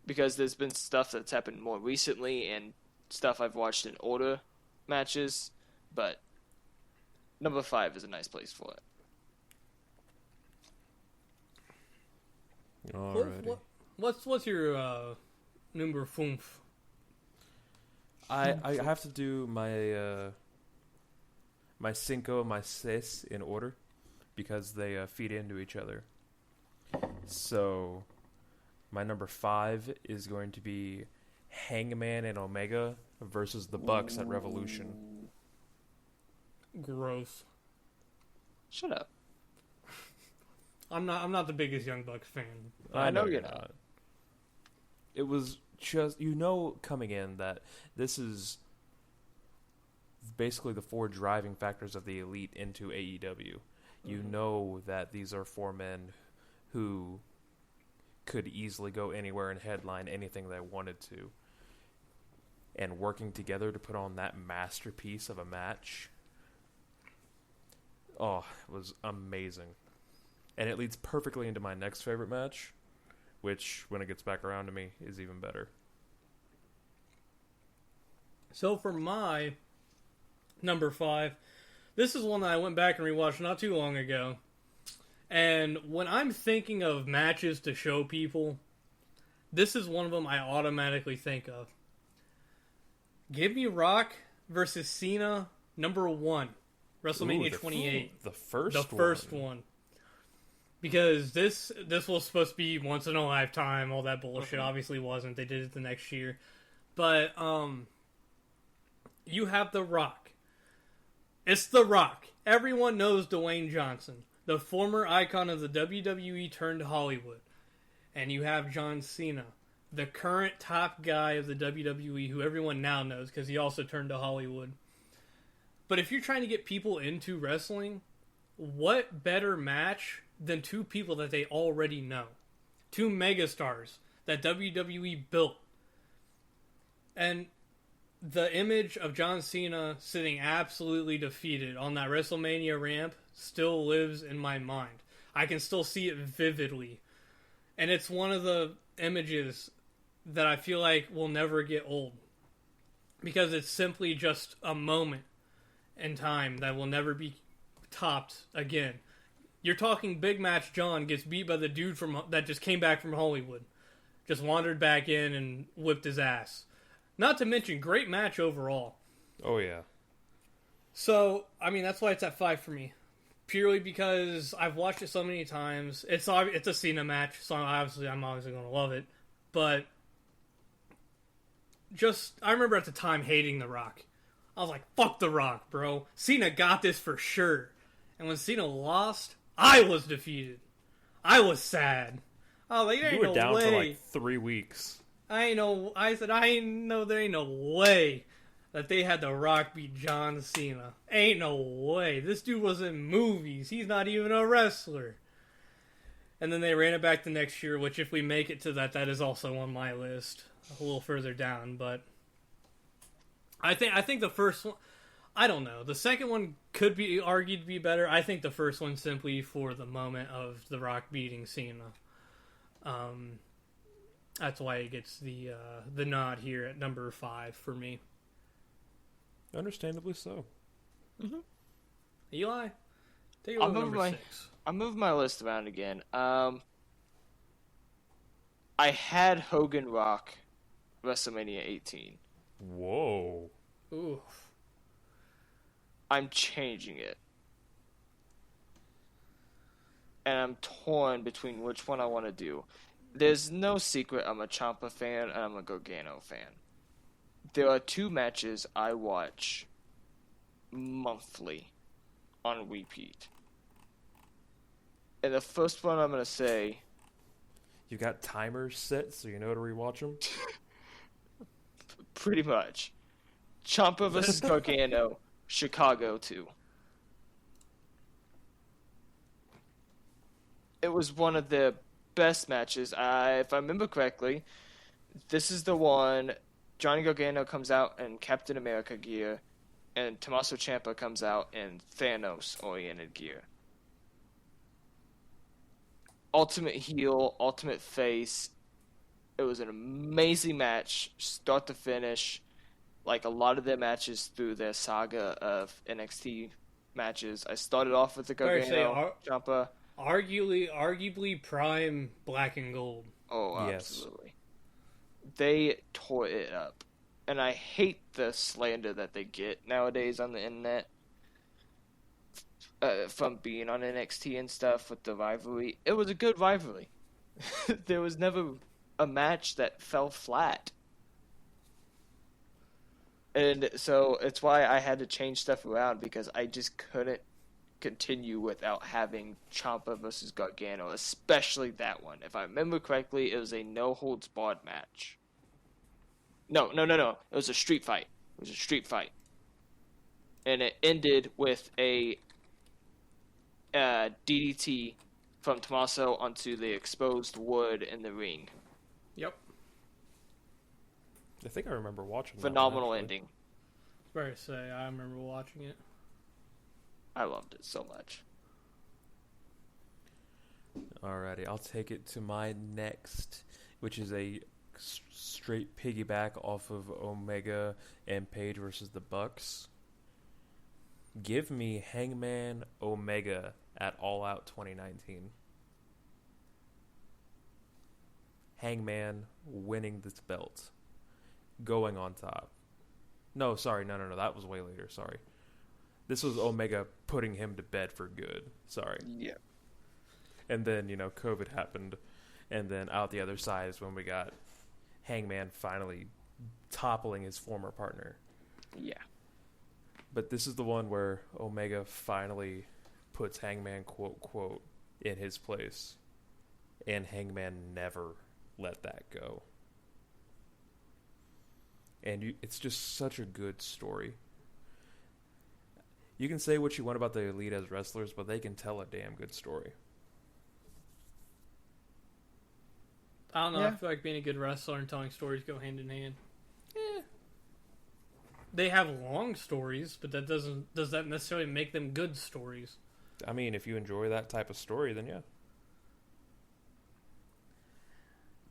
because there's been stuff that's happened more recently and stuff I've watched in older matches, but number 5 is a nice place for it. Alrighty. What's your number 5? I have to do my my cinco and my seis in order because they feed into each other. So my number 5 is going to be Hangman and Omega versus the Bucks at Revolution. Gross. Shut up. I'm not the biggest Young Bucks fan. I know you're not. It was just, coming in that this is basically the 4 driving factors of the Elite into AEW. You know that these are 4 men who could easily go anywhere and headline anything they wanted to. And working together to put on that masterpiece of a match, it was amazing. And it leads perfectly into my next favorite match, which, when it gets back around to me, is even better. So for my number 5, this is one that I went back and rewatched not too long ago. And when I'm thinking of matches to show people, this is one of them I automatically think of. Give me Rock versus Cena, number 1, WrestleMania 28. The first The first one. Because this was supposed to be once in a lifetime, all that bullshit. Obviously wasn't. They did it the next year. But you have The Rock. It's The Rock. Everyone knows Dwayne Johnson, the former icon of the WWE turned Hollywood. And you have John Cena, the current top guy of the WWE, who everyone now knows because he also turned to Hollywood. But if you're trying to get people into wrestling, what better match than 2 people that they already know? 2 megastars that WWE built. And the image of John Cena sitting absolutely defeated on that WrestleMania ramp still lives in my mind. I can still see it vividly And it's one of the images that I feel like will never get old. Because it's simply just a moment in time that will never be topped again. You're talking Big Match John gets beat by the dude that just came back from Hollywood. Just wandered back in and whipped his ass. Not to mention, great match overall. Oh, yeah. So, I mean, that's why it's at 5 for me. Purely because I've watched it so many times. It's a Cena match, so I'm obviously going to love it. But I remember at the time hating The Rock. I was like, fuck The Rock, bro. Cena got this for sure. And when Cena lost, I was defeated. I was sad. I was like, there ain't no way. You were down for like 3 weeks. I said, there ain't no way that they had The Rock beat John Cena. Ain't no way. This dude was in movies. He's not even a wrestler. And then they ran it back the next year, which if we make it to that is also on my list. A little further down, but I think the first one, I don't know. The second one could be argued to be better. I think the first one simply for the moment of The Rock beating Cena. That's why it gets the nod here at number 5 for me. Understandably so. Mm-hmm. Eli, take it over number 6. I'll move my list around again. I had Hogan Rock WrestleMania 18. Whoa. Ooh. I'm changing it. And I'm torn between which one I want to do. There's no secret I'm a Ciampa fan and I'm a Gargano fan. There are 2 matches I watch monthly on repeat. And the first one I'm going to say... You got timers set so you know to rewatch them? Pretty much. Ciampa vs. Gargano, Chicago 2. It was one of the best matches. If I remember correctly, this is the one Johnny Gargano comes out in Captain America gear, and Tommaso Ciampa comes out in Thanos-oriented gear. Ultimate heel, ultimate face. It was an amazing match, start to finish. Like a lot of their matches through their saga of NXT matches. I started off with the Gargano, Ciampa. Arguably prime Black and Gold. Oh, yes. Absolutely. They tore it up. And I hate the slander that they get nowadays on the internet from being on NXT and stuff with the rivalry. It was a good rivalry. There was never a match that fell flat. And so it's why I had to change stuff around, because I just couldn't continue without having Ciampa versus Gargano, especially that one. If I remember correctly, it was a no-holds-barred match. No. It was a street fight. And it ended with a DDT from Tommaso onto the exposed wood in the ring. Yep. I think I remember watching that. Phenomenal ending. Fair to say, I remember watching it. I loved it so much. Alrighty, I'll take it to my next, which is a straight piggyback off of Omega and Page versus the Bucks. Give me Hangman Omega at All Out 2019. Hangman winning this belt. Going on top. No, that was way later, sorry. This was Omega putting him to bed for good. Sorry. Yeah. And then, COVID happened. And then out the other side is when we got Hangman finally toppling his former partner. Yeah. But this is the one where Omega finally puts Hangman, quote, quote, in his place. And Hangman never let that go. And it's just such a good story. You can say what you want about the Elite as wrestlers, but they can tell a damn good story. I don't know. Yeah. I feel like being a good wrestler and telling stories go hand in hand. They have long stories, but does that necessarily make them good stories? I mean, if you enjoy that type of story, then yeah.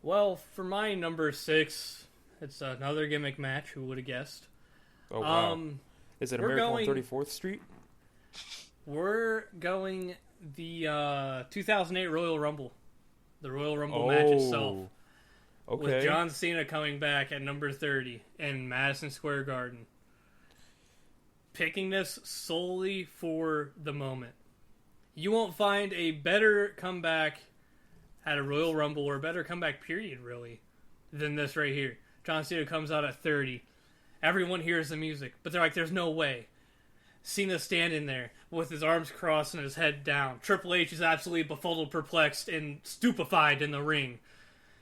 Well, for my number 6, it's another gimmick match. Who would have guessed? Oh, wow. Is it a we're Miracle going- on 34th Street? We're going the 2008 Royal Rumble. The Royal Rumble match itself. Okay. With John Cena coming back at number 30 in Madison Square Garden. Picking this solely for the moment. You won't find a better comeback at a Royal Rumble, or a better comeback period, really, than this right here. John Cena comes out at 30. Everyone hears the music, but they're like, there's no way. Cena's standing there with his arms crossed and his head down. Triple H is absolutely befuddled, perplexed, and stupefied in the ring.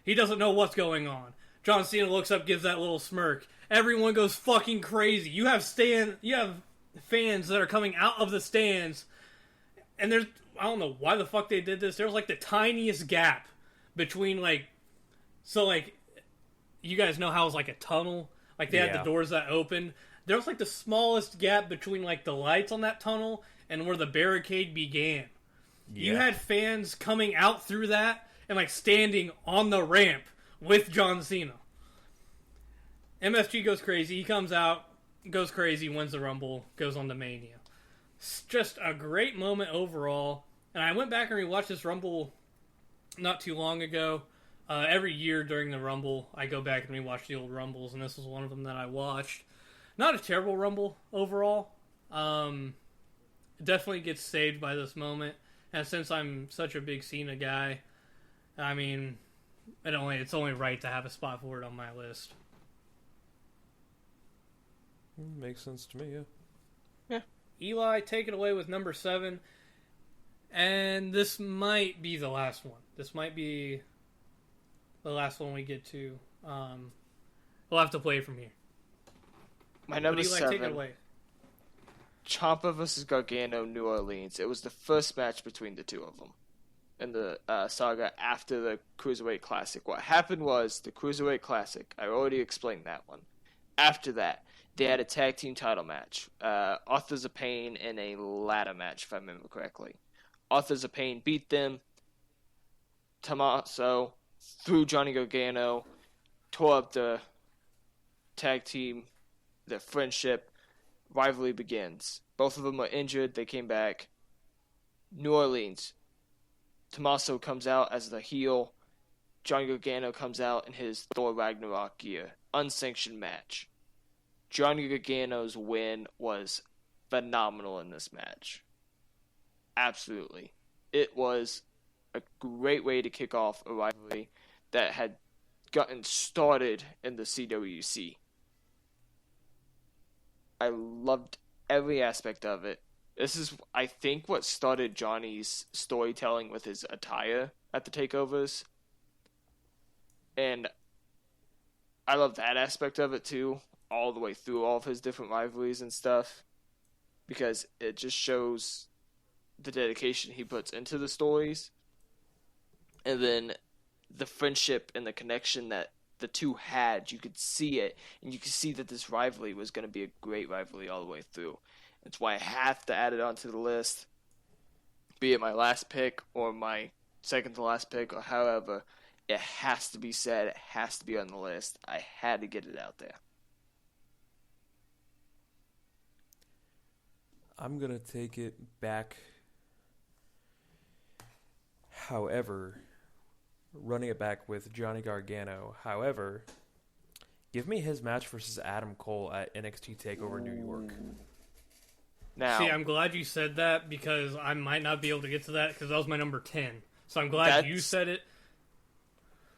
He doesn't know what's going on. John Cena looks up, gives that little smirk. Everyone goes fucking crazy. You have fans that are coming out of the stands, and there's, I don't know why the fuck they did this. There's like the tiniest gap between you guys know how it's like a tunnel? Like they had the doors that open. There's like the smallest gap between like the lights on that tunnel and where the barricade began. Yeah. You had fans coming out through that and like standing on the ramp with John Cena. MSG goes crazy. He comes out, goes crazy, wins the Rumble, goes on to Mania. It's just a great moment overall. And I went back and rewatched this Rumble not too long ago. Every year during the Rumble, I go back and rewatch the old Rumbles, and this was one of them that I watched. Not a terrible Rumble overall. It definitely gets saved by this moment. And since I'm such a big Cena guy, I mean, it's only right to have a spot for it on my list. Makes sense to me, yeah. Yeah. Eli, take it away with number 7. And this might be the last one. This might be the last one we get to. We'll have to play from here. My number Eli, 7. take it away. Ciampa versus Gargano, New Orleans. It was the first match between the two of them in the saga after the Cruiserweight Classic. What happened was the Cruiserweight Classic. I already explained that one. After that, they had a tag team title match. Authors of Pain in a ladder match, if I remember correctly. Authors of Pain beat them. Tommaso threw Johnny Gargano, tore up the tag team, their friendship. Rivalry begins. Both of them are injured. They came back. New Orleans. Tommaso comes out as the heel. Johnny Gargano comes out in his Thor Ragnarok gear. Unsanctioned match. Johnny Gargano's win was phenomenal in this match. Absolutely. It was a great way to kick off a rivalry that had gotten started in the CWC. I loved every aspect of it. This is, I think, what started Johnny's storytelling with his attire at the takeovers. And I love that aspect of it too, all the way through all of his different rivalries and stuff. Because it just shows the dedication he puts into the stories. And then the friendship and the connection that the two had, you could see it, and you could see that this rivalry was going to be a great rivalry all the way through. That's why I have to add it onto the list, be it my last pick or my second to last pick, or however. It has to be said. It has to be on the list. I had to get it out there. I'm going to take it back. However, running it back with Johnny Gargano. However, give me his match versus Adam Cole at NXT TakeOver New York. Now, see, I'm glad you said that because I might not be able to get to that because that was my number 10. So I'm glad you said it.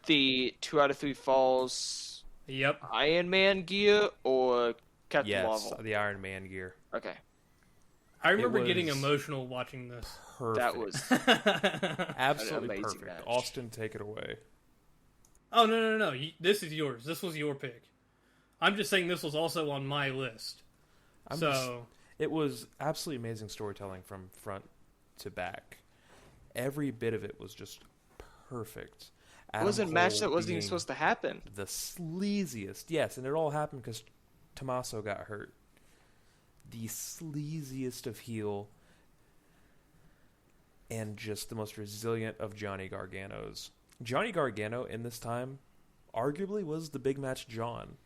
The 2 out of 3 falls. Yep. Iron Man gear or Captain Marvel? Yes, the Iron Man gear. Okay. I remember getting emotional watching this. Perfect. That was absolutely amazing perfect. match. Austin, take it away. Oh, no. This is yours. This was your pick. I'm just saying this was also on my list. It was absolutely amazing storytelling from front to back. Every bit of it was just perfect. It was a match that wasn't even supposed to happen. The sleaziest. Yes, and it all happened because Tommaso got hurt. The sleaziest of heel and just the most resilient of Johnny Gargano's. Johnny Gargano in this time arguably was the big match John.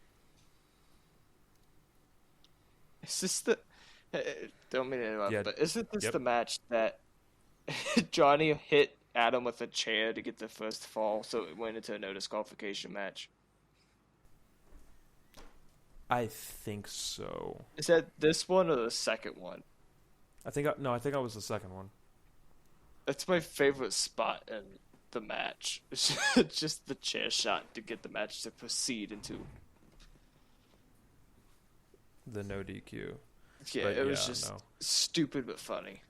Is this the... Don't mean to interrupt, Yeah. but isn't this Yep. the match that Johnny hit Adam with a chair to get the first fall, so it went into a no disqualification match? I think so. Is that this one or the second one? I think I was the second one. That's my favorite spot in the match. It's just the chair shot to get the match to proceed into. The no DQ. Yeah, But it was yeah, just no. stupid but funny.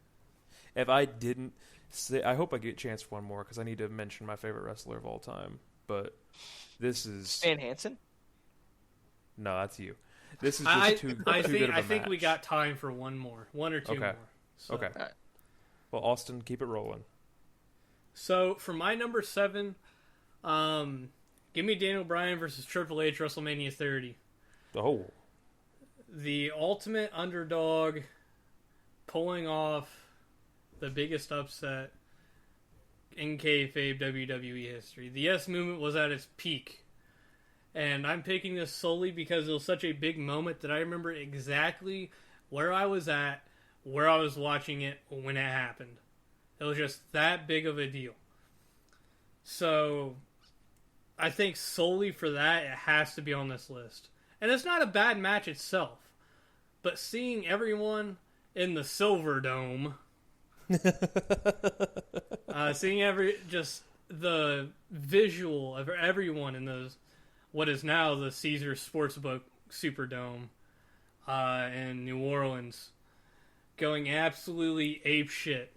If I didn't say, I hope I get a chance for one more because I need to mention my favorite wrestler of all time. But this is Stan Hansen? no, that's you. This is just too good of a I think we match. got time for one or two Okay. more. So. Okay. Alright. Well, Austin, keep it rolling. So for my number 7, give me Daniel Bryan versus Triple H WrestleMania 30. Oh, The ultimate underdog pulling off the biggest upset in kayfabe WWE history. The Yes Movement was at its peak. And I'm picking this solely because it was such a big moment that I remember exactly where I was at, where I was watching it when it happened. It was just that big of a deal. So, I think solely for that, it has to be on this list. And it's not a bad match itself. But seeing everyone in the Silver Dome, just the visual of everyone in those, what is now the Caesars Sportsbook Superdome in New Orleans, going absolutely apeshit.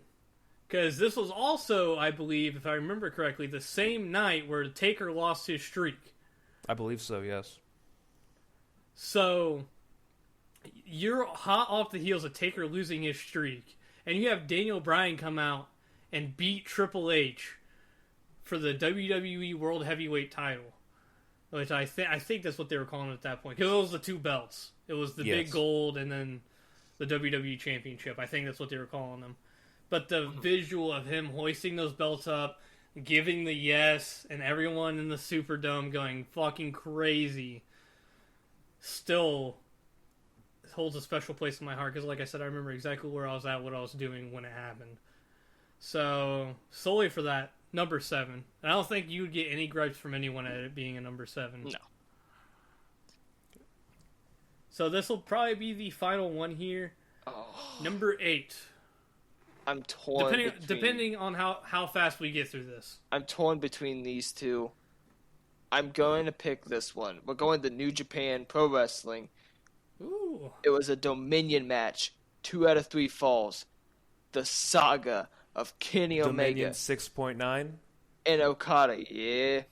Because this was also, I believe, if I remember correctly, the same night where Taker lost his streak. I believe so. Yes. So, you're hot off the heels of Taker losing his streak, and you have Daniel Bryan come out and beat Triple H for the WWE World Heavyweight title. Which I think that's what they were calling it at that point. Because it was the two belts. It was the big gold and then the WWE Championship. I think that's what they were calling them. But the visual of him hoisting those belts up, giving the yes, and everyone in the Superdome going fucking crazy, still holds a special place in my heart. Because like I said, I remember exactly where I was at, what I was doing when it happened. So, solely for that, number 7. And I don't think you would get any gripes from anyone at it being a number 7. No. So this will probably be the final one here. Oh, Number 8. I'm torn. Depending on how fast we get through this. I'm torn between these two. I'm going to pick this one. We're going to New Japan Pro Wrestling. Ooh. It was a Dominion match. 2 out of 3 falls. The saga of Kenny Dominion Omega 6.9. and Okada. Yeah.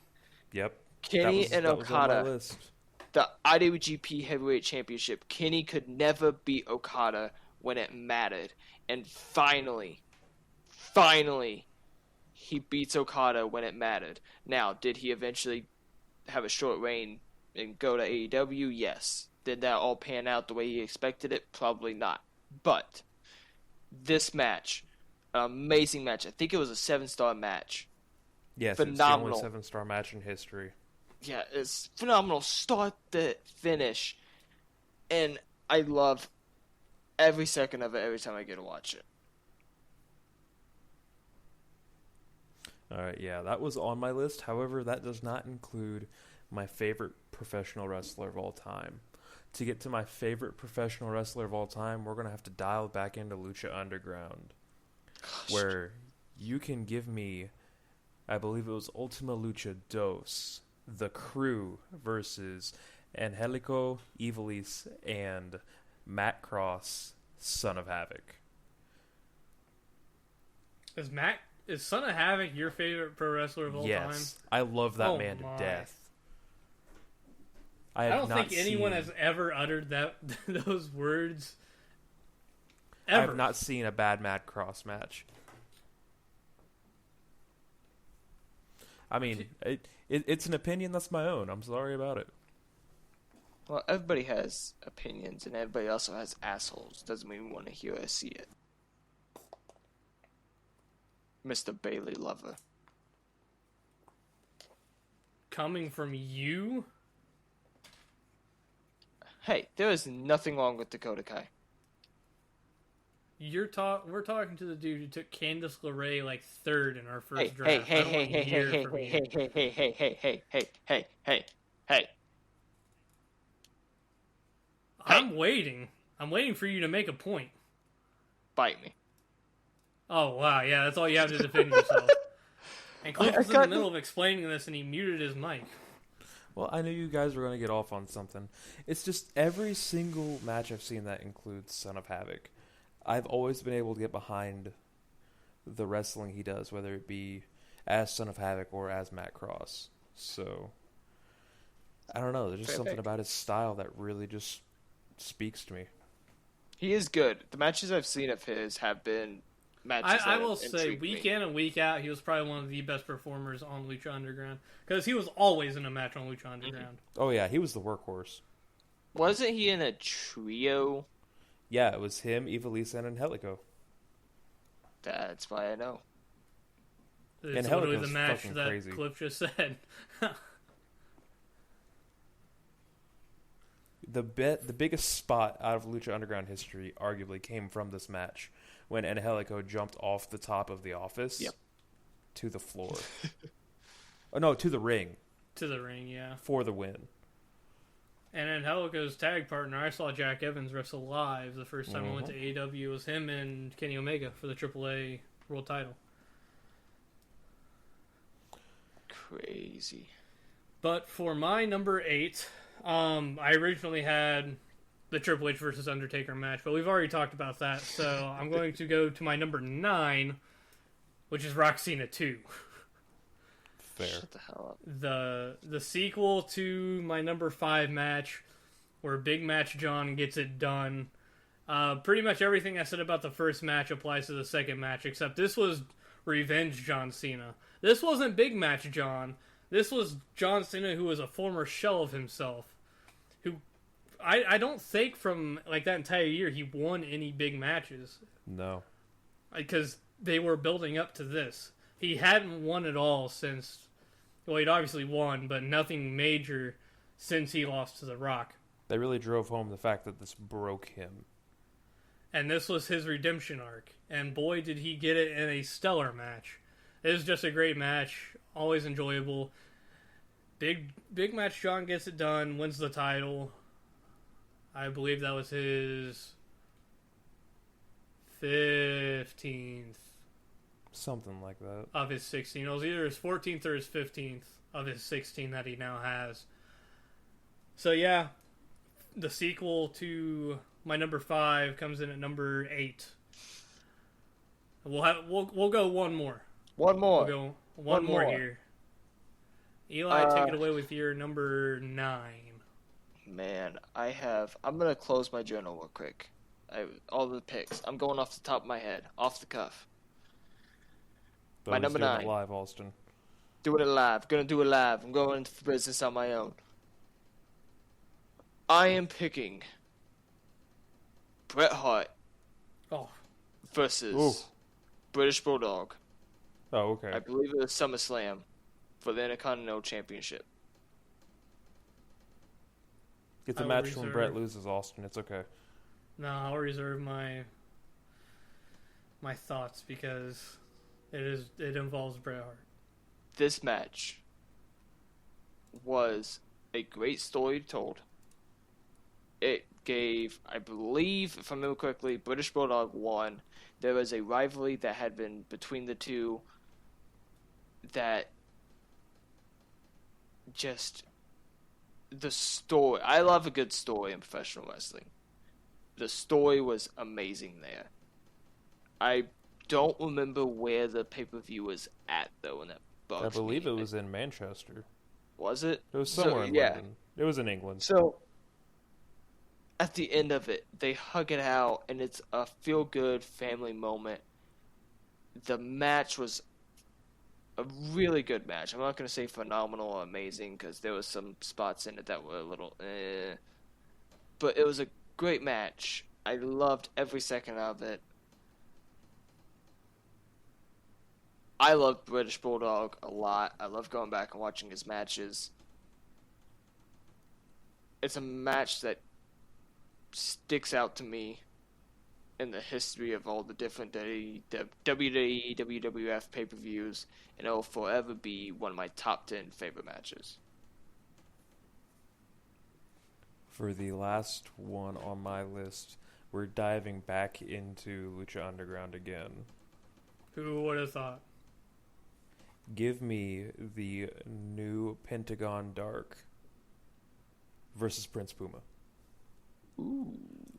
Yep. Kenny and that was on my Okada. list. The IWGP Heavyweight Championship. Kenny could never beat Okada when it mattered. And finally, he beats Okada when it mattered. Now, did he eventually have a short reign and go to AEW? Yes. Did that all pan out the way he expected it? Probably not. But this match, an amazing match. I think it was a 7-star match. Yes, Phenomenal. it's the only 7-star match in history. Yeah, it's phenomenal. Start to finish. And I love every second of it every time I get to watch it. All right, yeah, that was on my list. However, that does not include my favorite professional wrestler of all time. To get to my favorite professional wrestler of all time, we're going to have to dial back into Lucha Underground, where you can give me, I believe it was Ultima Lucha Dos, The Crew versus Angelico Ivelis and Matt Cross, Son of Havoc. Is Son of Havoc your favorite pro wrestler of all time? Yes, I love that man my. to death. I don't think anyone has ever uttered those words. Ever. I have not seen a bad Matt Cross match. I mean, it's an opinion that's my own. I'm sorry about it. Well, everybody has opinions, and everybody also has assholes. Doesn't mean we want to hear or see it. Mr. Bailey Lover. coming from you? Hey, there is nothing wrong with Dakota Kai. We're talking to the dude who took Candice LeRae like third in our first Hey, draft. hey, I don't hey, want hey, to hey, hear hey, from hey, you. hey, hey, hey, hey, hey, hey, hey, hey, hey. I'm waiting. I'm waiting for you to make a point. Bite me. Oh wow, yeah, that's all you have to defend yourself. And Cliff was in the middle of explaining this, and he muted his mic. Well, I knew you guys were going to get off on something. It's just every single match I've seen that includes Son of Havoc, I've always been able to get behind the wrestling he does, whether it be as Son of Havoc or as Matt Cross. So, I don't know. There's just something about his style that really just speaks to me. He is good. The matches I've seen of his have been matches I that will have say, intrigued week me. in and week out, he was probably one of the best performers on Lucha Underground. Because he was always in a match on Lucha Underground. Oh, yeah, he was the workhorse. Wasn't he in a trio? Yeah, it was him, Evilisa, and Angelico. That's why I know. It's Angelico's literally the match fucking that crazy. Cliff just said. The biggest spot out of Lucha Underground history arguably came from this match when Angelico jumped off the top of the office to the floor. Oh, no, to the ring. To the ring, yeah. For the win. And then Angelico's tag partner, I saw Jack Evans wrestle live the first time I went to AEW. It was him and Kenny Omega for the AAA World title. Crazy. But for my number 8, I originally had the Triple H versus Undertaker match, but we've already talked about that, so I'm going to go to my number 9, which is Rock Cena 2. Fair. Shut the hell up. The sequel to my number 5 match, where Big Match John gets it done. Pretty much everything I said about the first match applies to the second match, except this was Revenge John Cena. This wasn't Big Match John. This was John Cena, who was a former shell of himself. Who I don't think from like that entire year he won any big matches. No. Because they were building up to this. He hadn't won at all since... Well, he'd obviously won, but nothing major since he lost to The Rock. They really drove home the fact that this broke him. And this was his redemption arc. And boy, did he get it in a stellar match. It was just a great match. Always enjoyable. Big Match John gets it done, wins the title. I believe that was his 15th. Something like that. Of his 16. It was either his 14th or his 15th of his 16 that he now has. So yeah, the sequel to my number 5 comes in at number 8. We'll go one more. One more. We'll go one more here. Eli, take it away with your number 9. Man, I'm going to close my journal real quick. All the picks. I'm going off the top of my head. Off the cuff. But My number 9. Live, Austin. Doing it live. Gonna do it live. I'm going into business on my own. I am picking Bret Hart versus British Bulldog. Oh, okay. I believe it was SummerSlam for the Intercontinental Championship. It's a match when Bret loses, Austin. It's okay. No, I'll reserve my thoughts because it involves Bret Hart. This match was a great story told. It gave, I believe, if I remember correctly, British Bulldog won. There was a rivalry that had been between the two that just the story. I love a good story in professional wrestling. The story was amazing there. I don't remember where the pay-per-view was at, though, when that bugs I believe me. it was in Manchester. Was it? It was somewhere in London. It was in England. So, at the end of it, they hug it out, and it's a feel-good family moment. The match was a really good match. I'm not going to say phenomenal or amazing, because there was some spots in it that were a little But it was a great match. I loved every second of it. I love British Bulldog a lot. I love going back and watching his matches. It's a match that sticks out to me in the history of all the different WWE, WWF pay-per-views, and it will forever be one of my top 10 favorite matches. For the last one on my list, we're diving back into Lucha Underground again. Who would have thought? Give me the new Pentagon Dark versus Prince Puma. Ooh.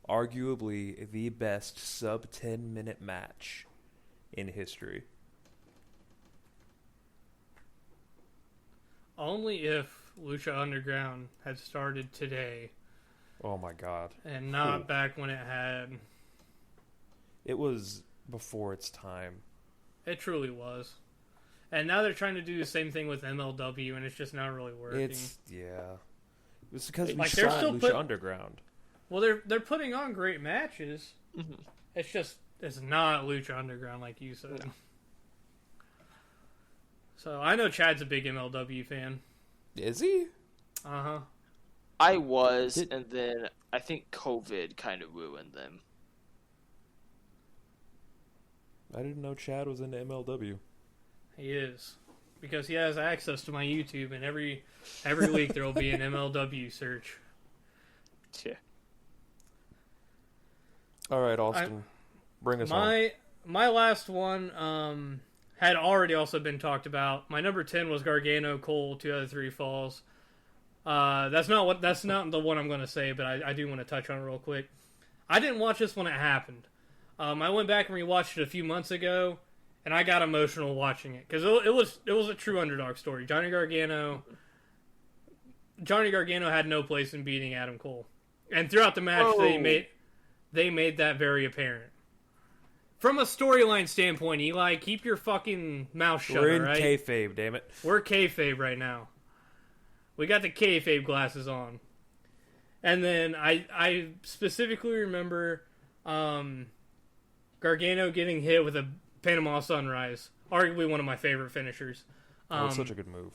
Arguably the best sub 10-minute match in history. Only if Lucha Underground had started today Oh my god. and not back when it had. It was before its time. It truly was. And now they're trying to do the same thing with MLW, and it's just not really working. It's because we Like, saw they're still Lucha Underground. Well, they're putting on great matches. Mm-hmm. It's not Lucha Underground like you said. No. So I know Chad's a big MLW fan. Is he? Uh-huh. I was, and then I think COVID kind of ruined them. I didn't know Chad was into MLW. He is. Because he has access to my YouTube, and every week there will be an MLW search. Yeah. All right, Austin, bring us on. My last one had already also been talked about. My number 10 was Gargano, Cole, 2 out of 3 falls. That's not the one I'm going to say, but I do want to touch on it real quick. I didn't watch this when it happened. I went back and rewatched it a few months ago, and I got emotional watching it because it was a true underdog story. Johnny Gargano had no place in beating Adam Cole, and throughout the match they made that very apparent. From a storyline standpoint, Eli, keep your fucking mouth shut. We're in right? kayfabe, damn it. We're kayfabe right now. We got the kayfabe glasses on. And then I specifically remember Gargano getting hit with a Panama Sunrise. Arguably one of my favorite finishers. It's such a good move.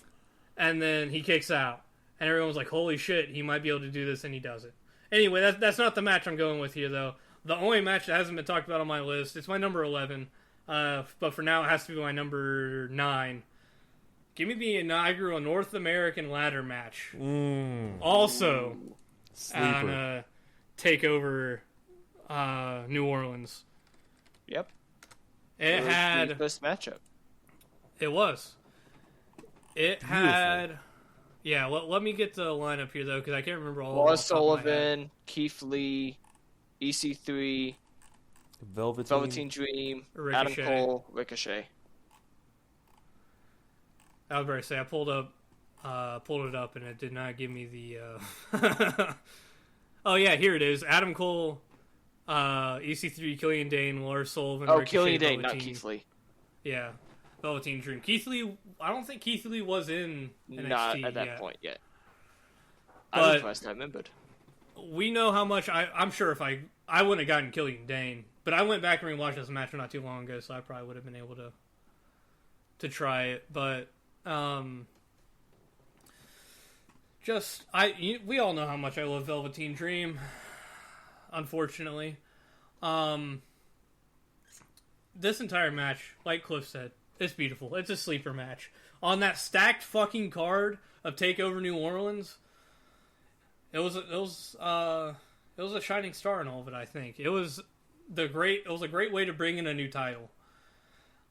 And then he kicks out. And everyone's like, holy shit, he might be able to do this, and he does it. Anyway, that's not the match I'm going with here, though. The only match that hasn't been talked about on my list, it's my number 11. But for now, it has to be my number 9. Give me the inaugural North American ladder match. Also on TakeOver New Orleans. Yep. It had the best matchup. It was. It had. Yeah, let me get the lineup here though, because I can't remember all. Wallace Sullivan, Keith Lee, EC3, Velveteen Dream, Ricochet. Adam Cole, Ricochet. I was about to say I pulled it up, and it did not give me the. Oh yeah, here it is. Adam Cole, EC3, Killian Dane, Lars Sullivan. Oh, Ricochet, Killian Dane, Velveteen. not Keith Lee. Yeah, Velveteen Dream. Keith Lee. I don't think Keith Lee was in NXT not at that yet. point yet. But I'm surprised I remembered. We know how much I'm sure if I wouldn't have gotten Killian Dane, but I went back and rewatched this match not too long ago, so I probably would have been able to try it. But we all know how much I love Velveteen Dream. Unfortunately, this entire match, like Cliff said, it's beautiful. It's a sleeper match on that stacked fucking card of TakeOver New Orleans. It was a shining star in all of it. I think it was a great way to bring in a new title.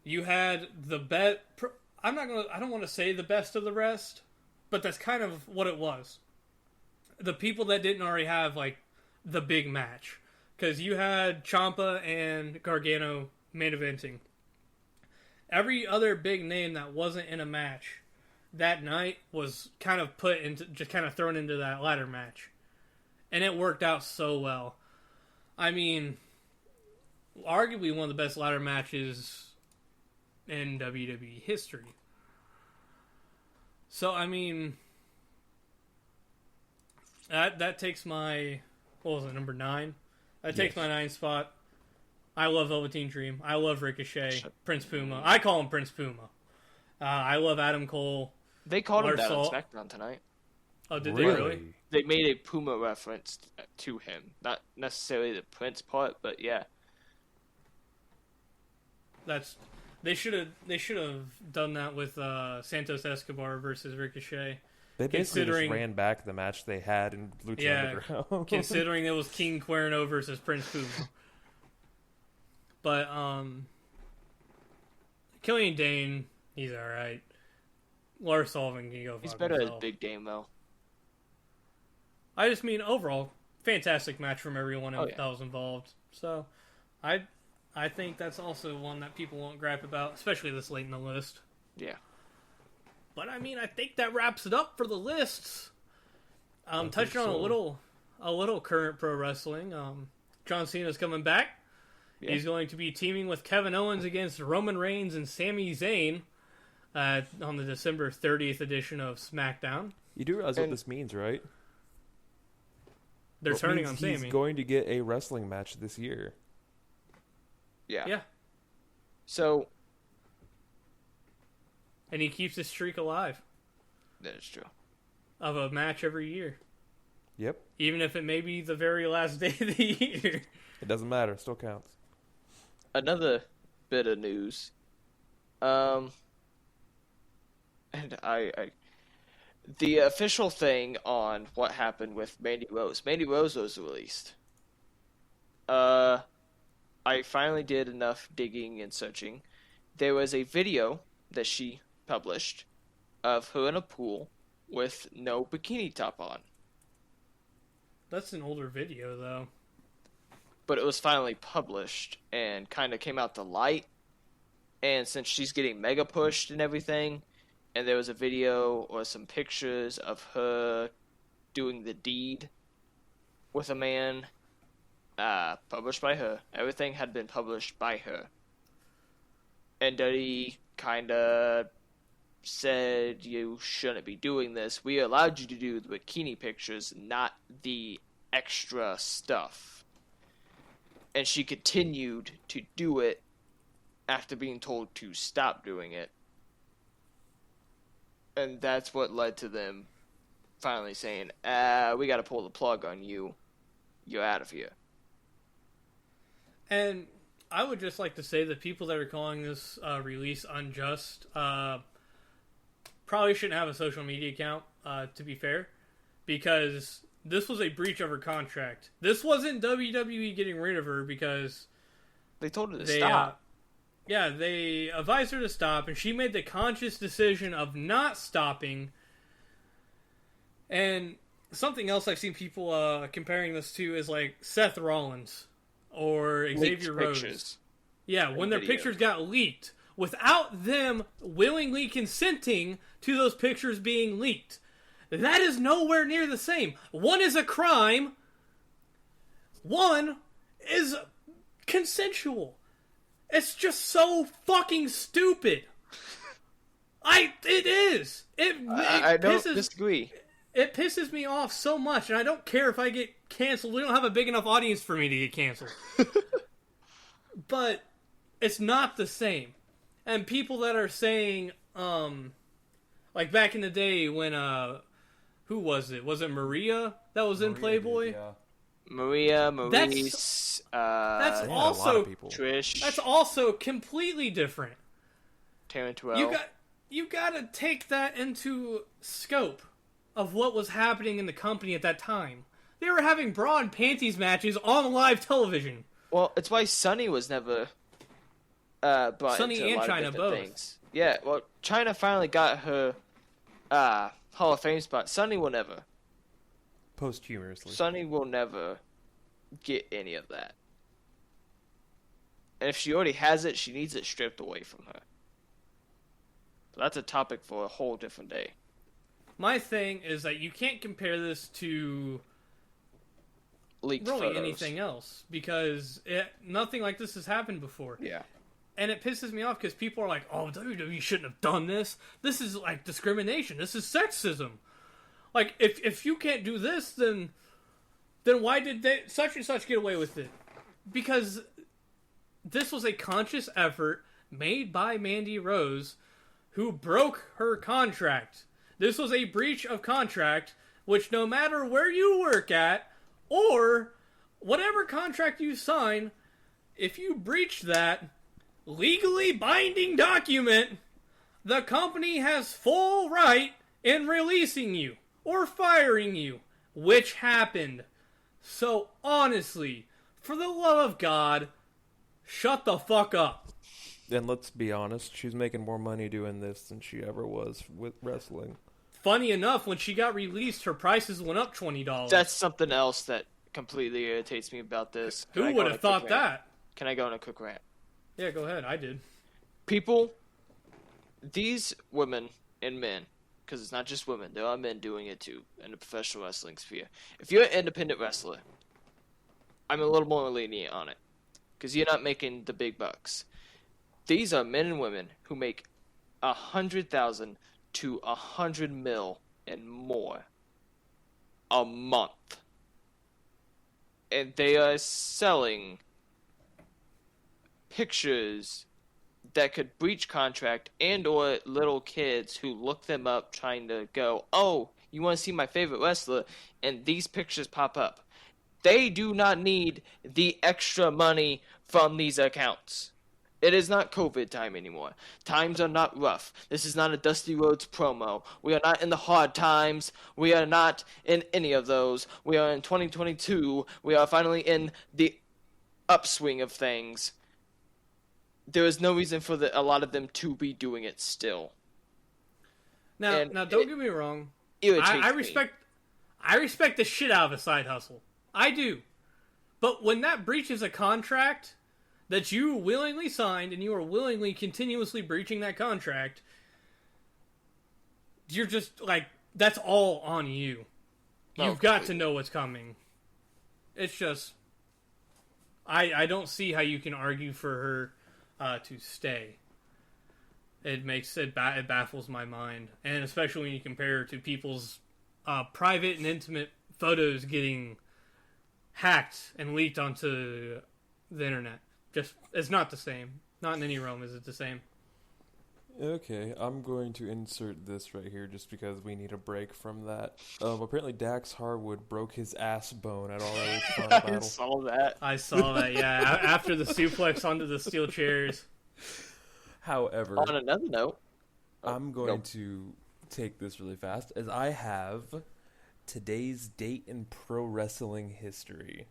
You had the bet. I don't want to say the best of the rest, but that's kind of what it was. The people that didn't already have like the big match, because you had Ciampa and Gargano main eventing. Every other big name that wasn't in a match that night was kind of thrown into that ladder match, and it worked out so well. I mean, arguably one of the best ladder matches in WWE history. So I mean, that takes my, what was it, number 9? That takes my 9 spot. I love Velveteen Dream. I love Ricochet. Prince Puma. I call him Prince Puma. I love Adam Cole. They called him that on Lars SmackDown tonight. Oh, did they really? They made a Puma reference to him. Not necessarily the Prince part, but yeah. They should have done that with Santos Escobar versus Ricochet. They basically just ran back the match they had in Lucha Underground. Considering it was King Cuerno versus Prince Puma. But Killian Dane, he's all right. Lars Sullivan can go. He's better as Big Dame though. I just mean overall, fantastic match from everyone that was involved. So, I think that's also one that people won't gripe about, especially this late in the list. Yeah. But I mean, I think that wraps it up for the lists. Touching on a little current pro wrestling. John Cena's coming back. Yeah. He's going to be teaming with Kevin Owens against Roman Reigns and Sami Zayn on the December 30th edition of SmackDown. You do realize what this means, right? They're turning on Sami. He's going to get a wrestling match this year. Yeah. Yeah. So. And he keeps his streak alive. That is true. Of a match every year. Yep. Even if it may be the very last day of the year. It doesn't matter. It still counts. Another bit of news. And the official thing on what happened with Mandy Rose. Mandy Rose was released. I finally did enough digging and searching. There was a video that she published of her in a pool with no bikini top on. That's an older video, though. But it was finally published and kind of came out to light. And since she's getting mega pushed and everything, and there was a video or some pictures of her doing the deed with a man, published by her. Everything had been published by her. And Duddy kind of said, you shouldn't be doing this. We allowed you to do the bikini pictures, not the extra stuff. And she continued to do it after being told to stop doing it. And that's what led to them finally saying, we got to pull the plug on you. You're out of here. And I would just like to say that people that are calling this release unjust probably shouldn't have a social media account, to be fair, because this was a breach of her contract. This wasn't WWE getting rid of her because they told her to stop. Yeah, they advised her to stop, and she made the conscious decision of not stopping. And something else I've seen people comparing this to is like Seth Rollins or Xavier Rhodes. Pictures. Yeah, when their pictures got leaked without them willingly consenting to those pictures being leaked. That is nowhere near the same. One is a crime. One is consensual. It's just so fucking stupid. It is. I don't disagree. It pisses me off so much, and I don't care if I get canceled. We don't have a big enough audience for me to get canceled. But it's not the same. And people that are saying, like back in the day when, who was it? Was it Maria that was in Playboy? Yeah. Maria, Maurice, that's also Trish. That's also completely different. Tarantula. You gotta take that into scope of what was happening in the company at that time. They were having bra and panties matches on live television. Well, it's why Sunny was never brought Sunny into a and lot China of different both. Things. Yeah, well, China finally got her Hall of Fame spot. Sunny will never. Posthumously. Sunny will never get any of that. And if she already has it, she needs it stripped away from her. But that's a topic for a whole different day. My thing is that you can't compare this to Leaked really photos. anything else because nothing like this has happened before. Yeah. And it pisses me off because people are like, oh, WWE shouldn't have done this. This is like discrimination. This is sexism. Like, if you can't do this, then why did they such and such get away with it? Because this was a conscious effort made by Mandy Rose, who broke her contract. This was a breach of contract, which no matter where you work at, or whatever contract you sign, if you breach that legally binding document, the company has full right in releasing you or firing you, which happened. So honestly, for the love of God, shut the fuck up. And let's be honest, she's making more money doing this than she ever was with wrestling. Funny enough, when she got released, her prices went up $20. That's something else that completely irritates me about this. Who would have thought that? Can I go on a quick rant? Yeah, go ahead. I did. People, these women and men, because it's not just women, there are men doing it too in the professional wrestling sphere. If you're an independent wrestler, I'm a little more lenient on it, because you're not making the big bucks. These are men and women who make 100,000 to 100 mil and more a month, and they are selling pictures that could breach contract, and or little kids who look them up trying to go, oh, you want to see my favorite wrestler, and these pictures pop up. They do not need the extra money from these accounts. It is not COVID time anymore. Times are not rough. This is not a Dusty Rhodes promo. We are not in the hard times. We are not in any of those. We are in 2022. We are finally in the upswing of things. There is no reason for a lot of them to be doing it still. Now, don't get me wrong. I respect the shit out of a side hustle. I do. But when that breaches a contract that you willingly signed and you are willingly continuously breaching that contract, you're just like, that's all on you. You've got to know what's coming. It's just, I don't see how you can argue for her to stay. It baffles my mind, and especially when you compare her to people's private and intimate photos getting hacked and leaked onto the internet. Just, it's not the same. Not in any realm is it the same. Okay, I'm going to insert this right here just because we need a break from that. Apparently Dax Harwood broke his ass bone at All Elite's Final Battle. I saw that, yeah. After the suplex onto the steel chairs. However, on another note, I'm going to take this really fast, as I have today's date in pro wrestling history.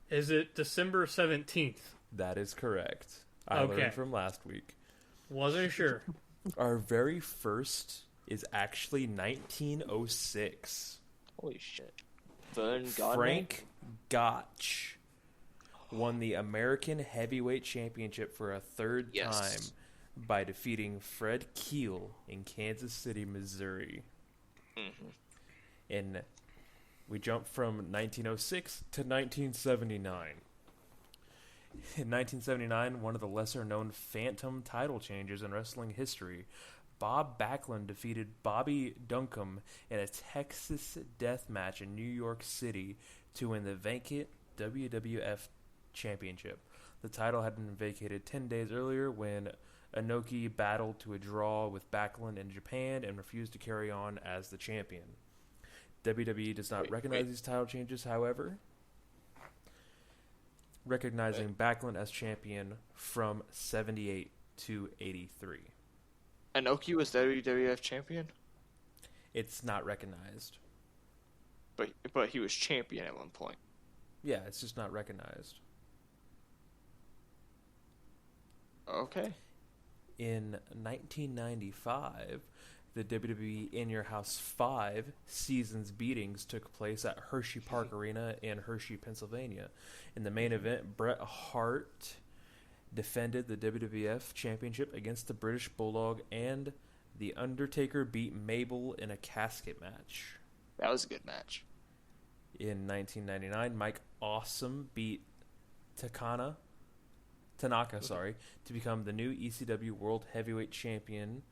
Is it December 17th? That is correct. I learned from last week. Wasn't sure. Our very first is actually 1906. Holy shit. Frank Gotch won the American Heavyweight Championship for a third time by defeating Fred Keel in Kansas City, Missouri. Mm-hmm. And we jump from 1906 to 1979. In 1979, one of the lesser-known phantom title changes in wrestling history, Bob Backlund defeated Bobby Duncombe in a Texas death match in New York City to win the vacant WWF Championship. The title had been vacated 10 days earlier when Inoki battled to a draw with Backlund in Japan and refused to carry on as the champion. WWE does not recognize these title changes, however, recognizing Backlund as champion from 78 to 83. Inoki was WWF champion? It's not recognized. But he was champion at one point. Yeah, it's just not recognized. Okay. In 1995, the WWE In Your House 5 seasons beatings took place at Hershey Park Arena in Hershey, Pennsylvania. In the main event, Bret Hart defended the WWF Championship against the British Bulldog, and The Undertaker beat Mabel in a casket match. That was a good match. In 1999, Mike Awesome beat Tanaka, to become the new ECW World Heavyweight Champion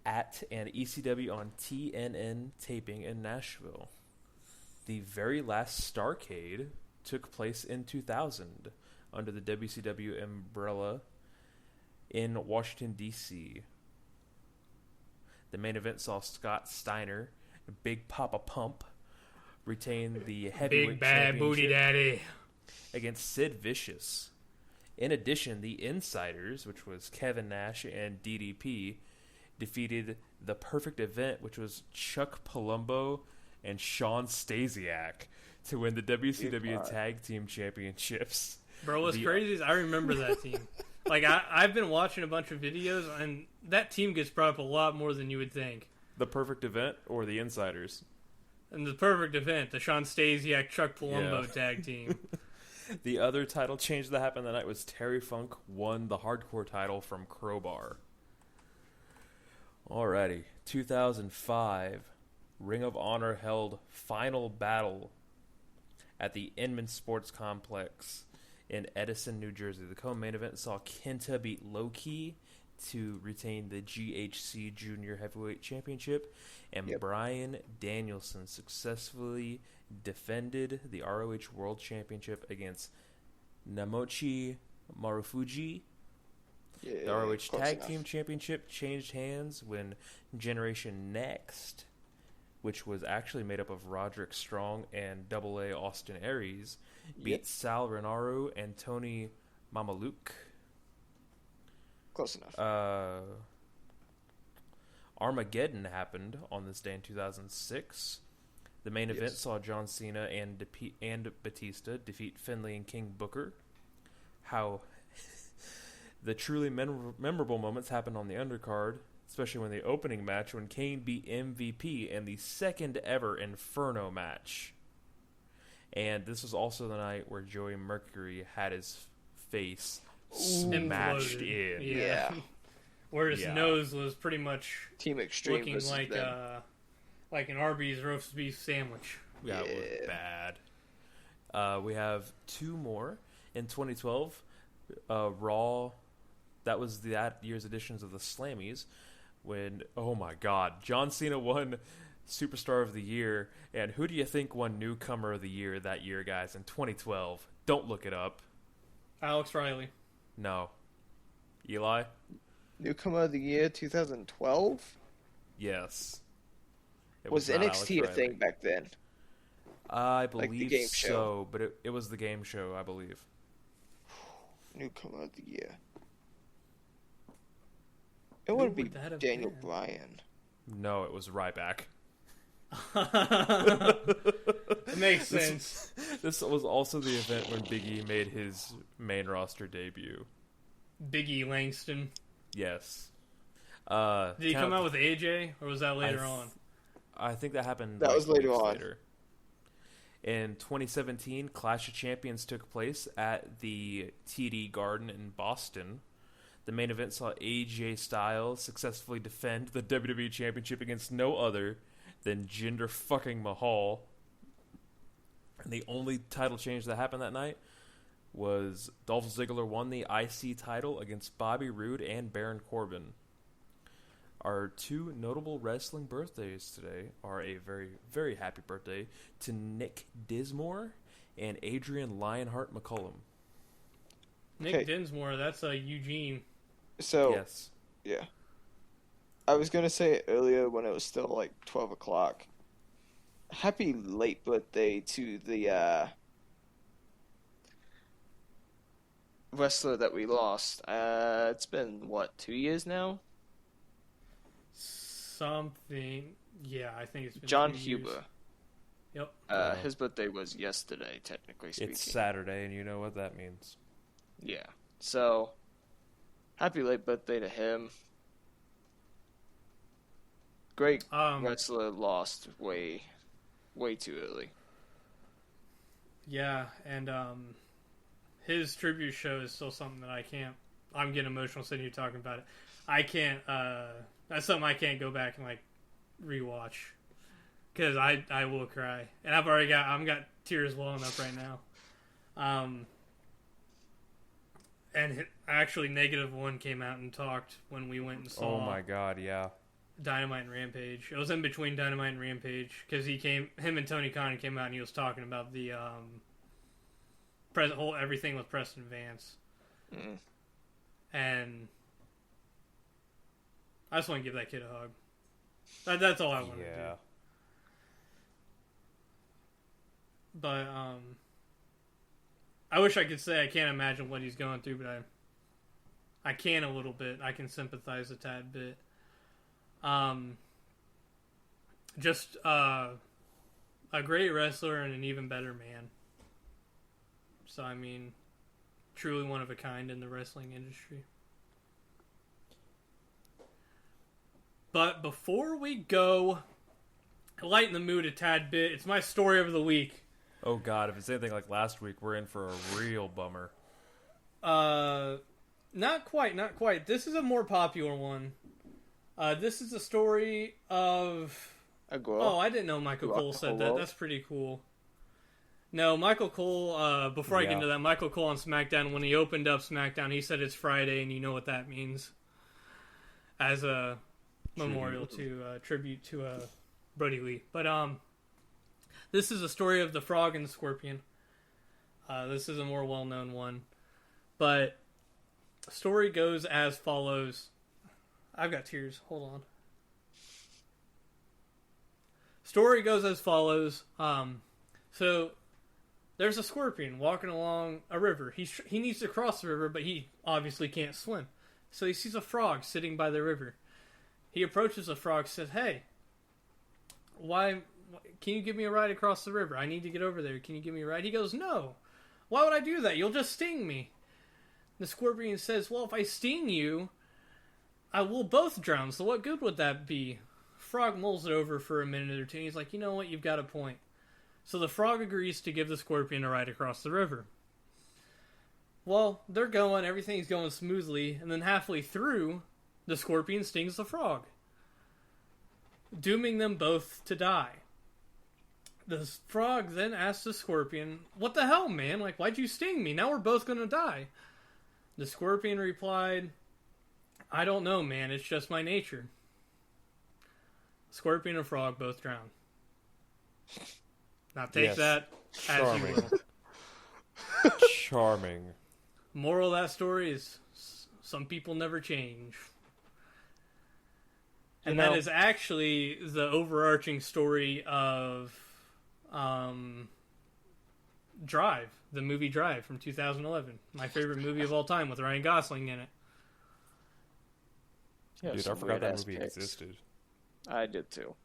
at an ECW on TNN taping in Nashville. The very last Starrcade took place in 2000. under the WCW umbrella in Washington, D.C. The main event saw Scott Steiner and Big Papa Pump retain the heavyweight Big bad booty daddy against Sid Vicious. In addition, the Insiders, which was Kevin Nash and DDP, defeated the Perfect Event, which was Chuck Palumbo and Sean Stasiak, to win the WCW Tag Team Championships. Bro, what's crazy is I remember that team. Like, I've been watching a bunch of videos, and that team gets brought up a lot more than you would think. The Perfect Event or the Insiders? And the Perfect Event, the Sean Stasiak, Chuck Palumbo tag team. The other title change that happened that night was Terry Funk won the Hardcore title from Crowbar. Alrighty, 2005, Ring of Honor held Final Battle at the Inman Sports Complex in Edison, New Jersey. The co-main event saw Kenta beat Low-Key to retain the GHC Junior Heavyweight Championship, and Bryan Danielson successfully defended the ROH World Championship against Namochi Marufuji. The ROH Tag Team Championship changed hands when Generation Next, which was actually made up of Roderick Strong and AA Austin Aries, beat Sal Rinaru and Tony Mamaluke. Close enough. Armageddon happened on this day in 2006. The main event saw John Cena and Batista defeat Finlay and King Booker. How the truly memorable moments happened on the undercard, especially when the opening match when Kane beat MVP in the second ever Inferno match. And this was also the night where Joey Mercury had his face smashed in. Yeah. Where his nose was pretty much Team Extreme looking like an Arby's roast beef sandwich. Yeah, it was bad. We have two more. In 2012, Raw, that was that year's editions of the Slammies, when, oh my god, John Cena won Superstar of the Year, and who do you think won Newcomer of the Year that year, guys, in 2012? Don't look it up. Alex Riley. No. Eli? Newcomer of the Year 2012? Yes. Was NXT a thing back then? I believe like the game so, show. But it was the game show, I believe. Newcomer of the Year. It would be Daniel Bryan. No, it was Ryback. It makes sense. This was also the event when Big E made his main roster debut. Big E Langston. Yes. Did he come out with AJ, or was that later on? I think that happened. That was later on. In 2017, Clash of Champions took place at the TD Garden in Boston. The main event saw AJ Styles successfully defend the WWE Championship against no other than Jinder fucking Mahal. And the only title change that happened that night was Dolph Ziggler won the IC title against Bobby Roode and Baron Corbin. Our two notable wrestling birthdays today are a very, very happy birthday to Nick Dismore and Adrian Lionheart McCullum. Nick Dinsmore, that's Eugene. So, yes. Yeah. I was going to say it earlier when it was still like 12 o'clock. Happy late birthday to the wrestler that we lost. It's been, 2 years now? Something. Yeah, I think it's been John 2 years. Huber. Yep. His birthday was yesterday, technically speaking. It's Saturday, and you know what that means. Yeah. So, happy late birthday to him. Great wrestler, lost way too early. Yeah, and his tribute show is still something that I'm getting emotional sitting here talking about it. I can't, that's something I can't go back and rewatch. Because I will cry. And I've got tears welling up right now. And actually, -1 came out and talked when we went and saw. Oh my god, yeah. Dynamite and Rampage. It was in between Dynamite and Rampage because him and Tony Khan came out and he was talking about the whole everything with Preston Vance. And I just want to give that kid a hug. That's all I want to do. But I wish I could say I can't imagine what he's going through, but I can a little bit. I can sympathize a tad bit. Just a great wrestler and an even better man. So, I mean, truly one of a kind in the wrestling industry. But before we go, lighten the mood a tad bit. It's my story of the week. Oh, God. If it's anything like last week, we're in for a real bummer. Not quite. This is a more popular one. This is a story of... A girl? Oh, I didn't know Michael Cole said that. That's pretty cool. No, Michael Cole, before I get into that, Michael Cole on SmackDown, when he opened up SmackDown, he said it's Friday, and you know what that means. As a memorial to, tribute to Brody Lee. But this is a story of the Frog and the Scorpion. This is a more well-known one. But the story goes as follows. I've got tears. Hold on. Story goes as follows. So there's a scorpion walking along a river. He needs to cross the river, but he obviously can't swim. So he sees a frog sitting by the river. He approaches the frog, says, "Hey, why can you give me a ride across the river? I need to get over there. Can you give me a ride?" He goes, "No. Why would I do that? You'll just sting me." The scorpion says, "Well, if I sting you, I will both drown. So what good would that be?" Frog mulls it over for a minute or two. And he's like, "You know what? You've got a point." So the frog agrees to give the scorpion a ride across the river. Well, they're going. Everything's going smoothly. And then halfway through, the scorpion stings the frog, dooming them both to die. The frog then asks the scorpion, "What the hell, man? Like, why'd you sting me? Now we're both going to die." The scorpion replied, "I don't know, man. It's just my nature." Scorpion and frog both drown. Now take that as you will. Charming. Moral of that story is some people never change. And that is actually the overarching story of Drive, the movie Drive from 2011. My favorite movie of all time with Ryan Gosling in it. Yeah, dude, I forgot that movie existed. I did too.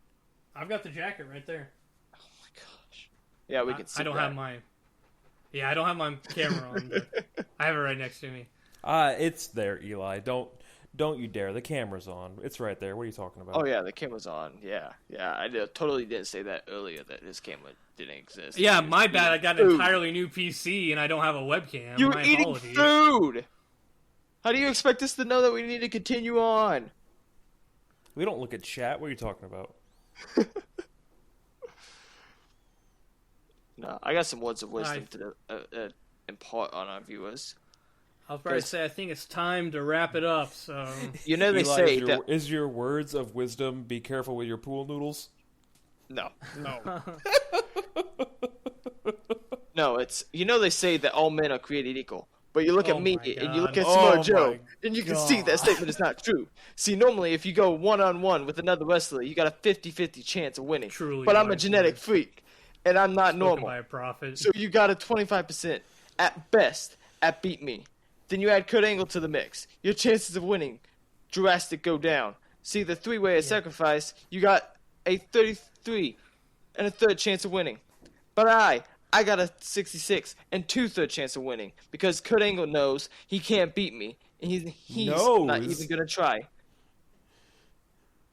I've got the jacket right there. Oh my gosh. Yeah, we can see. I don't have my camera on, but I have it right next to me. It's there, Eli. Don't you dare. The camera's on. It's right there. What are you talking about? Oh yeah, the camera's on. Yeah. I totally didn't say that earlier that his camera didn't exist. Yeah, my bad. I got an entirely new PC and I don't have a webcam. You're eating food. How do you expect us to know that we need to continue on? We don't look at chat. What are you talking about? No, I got some words of wisdom to impart on our viewers. I was about to say, I think it's time to wrap it up. So you know they Eli, say is your words of wisdom, be careful with your pool noodles? No. No, it's they say that all men are created equal. But you look at me and you look at Samoa Joe, and you can see that statement is not true. See, normally if you go one-on-one with another wrestler, you got a 50-50 chance of winning. Truly, but I'm a genetic freak, and I'm not normal. By a prophet. So you got a 25% at best at beat me. Then you add Kurt Angle to the mix. Your chances of winning drastic go down. See, the three-way sacrifice, you got a 33 and a third chance of winning. But I got a 66 and 2/3 chance of winning because Kurt Angle knows he can't beat me, and he's not even gonna try.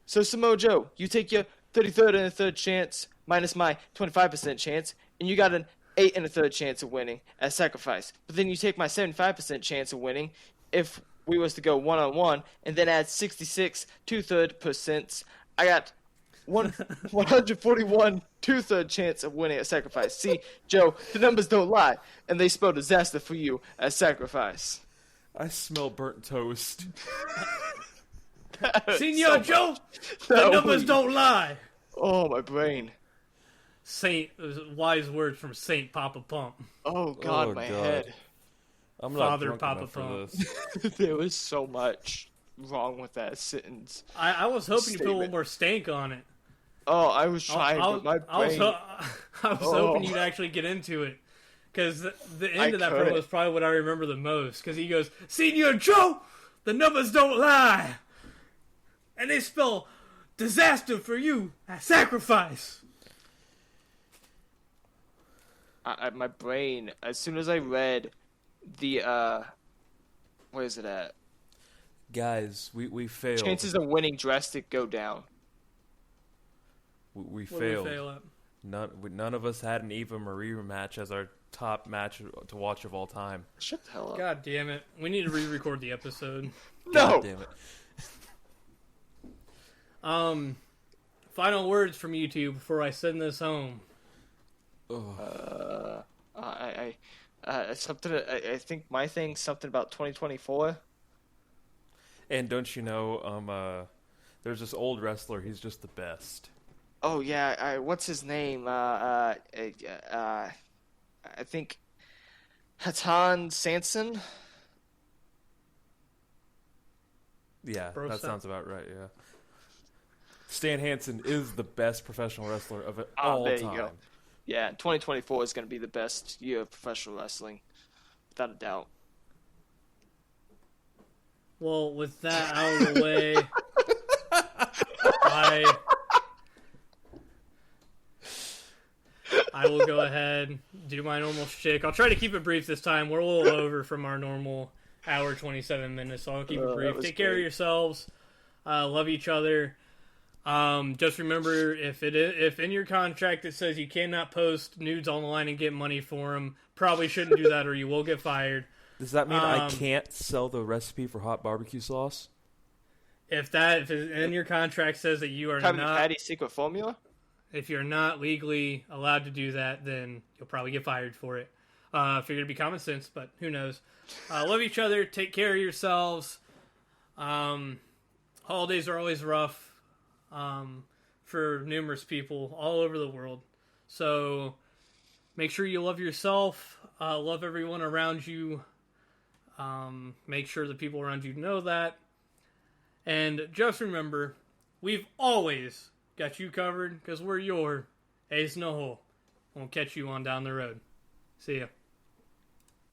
So Samoa Joe, you take your 33rd and a third chance minus my 25% chance, and you got an 8 and a third chance of winning at sacrifice. But then you take my 75% chance of winning if we was to go one-on-one, and then add 66 2/3%. I got 141 2/3 chance of winning at sacrifice. See, Joe, the numbers don't lie, and they spell disaster for you at sacrifice. I smell burnt toast. Senor Joe, the numbers don't lie. Oh, my brain. wise words from Saint Papa Pump. Oh God, Oh, my God. head. I'm Father not drunk Papa enough for Pump. this. There was so much wrong with that sentence. I was hoping you put a little Statement. more stank on it. Oh, I was trying, but my brain. I was hoping you'd actually get into it. Because the end of that couldn't. promo is probably what I remember the most. Because he goes, Senior Joe, the numbers don't lie. And they spell disaster for you at sacrifice. My brain, as soon as I read the, where is it at? Guys, we failed. Chances of winning drastic go down. We What did failed. we fail at? None of us had an Eva Marie match as our top match to watch of all time. Shut the hell up. God damn it. We need to re-record the episode. No! God damn it. Final words from you two before I send this home. I think my thing's something about 2024. And don't you know, there's this old wrestler. He's just the best. Oh yeah, what's his name? I think Hatan Sanson. Yeah, Bro that Stan. sounds about right. Yeah. Stan Hansen is the best professional wrestler of it Ah, all there time. you go. Yeah, 2024 is going to be the best year of professional wrestling, without a doubt. Well, with that out of the way, I will go ahead, do my normal shtick. I'll try to keep it brief this time. We're a little over from our normal hour 27 minutes, so I'll keep it that brief. was Take care of great. yourselves. Love each other. Just remember, if in your contract it says you cannot post nudes online and get money for them, probably shouldn't do that or you will get fired. Does that mean I can't sell the recipe for hot barbecue sauce? If in your contract says that you are Krabby not, Patty secret formula? if you're not legally allowed to do that, then you'll probably get fired for it. Figured it'd be common sense, but who knows? Love each other. Take care of yourselves. Holidays are always rough for numerous people all over the world. So make sure you love yourself. Love everyone around you. Make sure the people around you know that. And just remember, we've always got you covered because we're your ace in the hole. We'll catch you on down the road. See ya.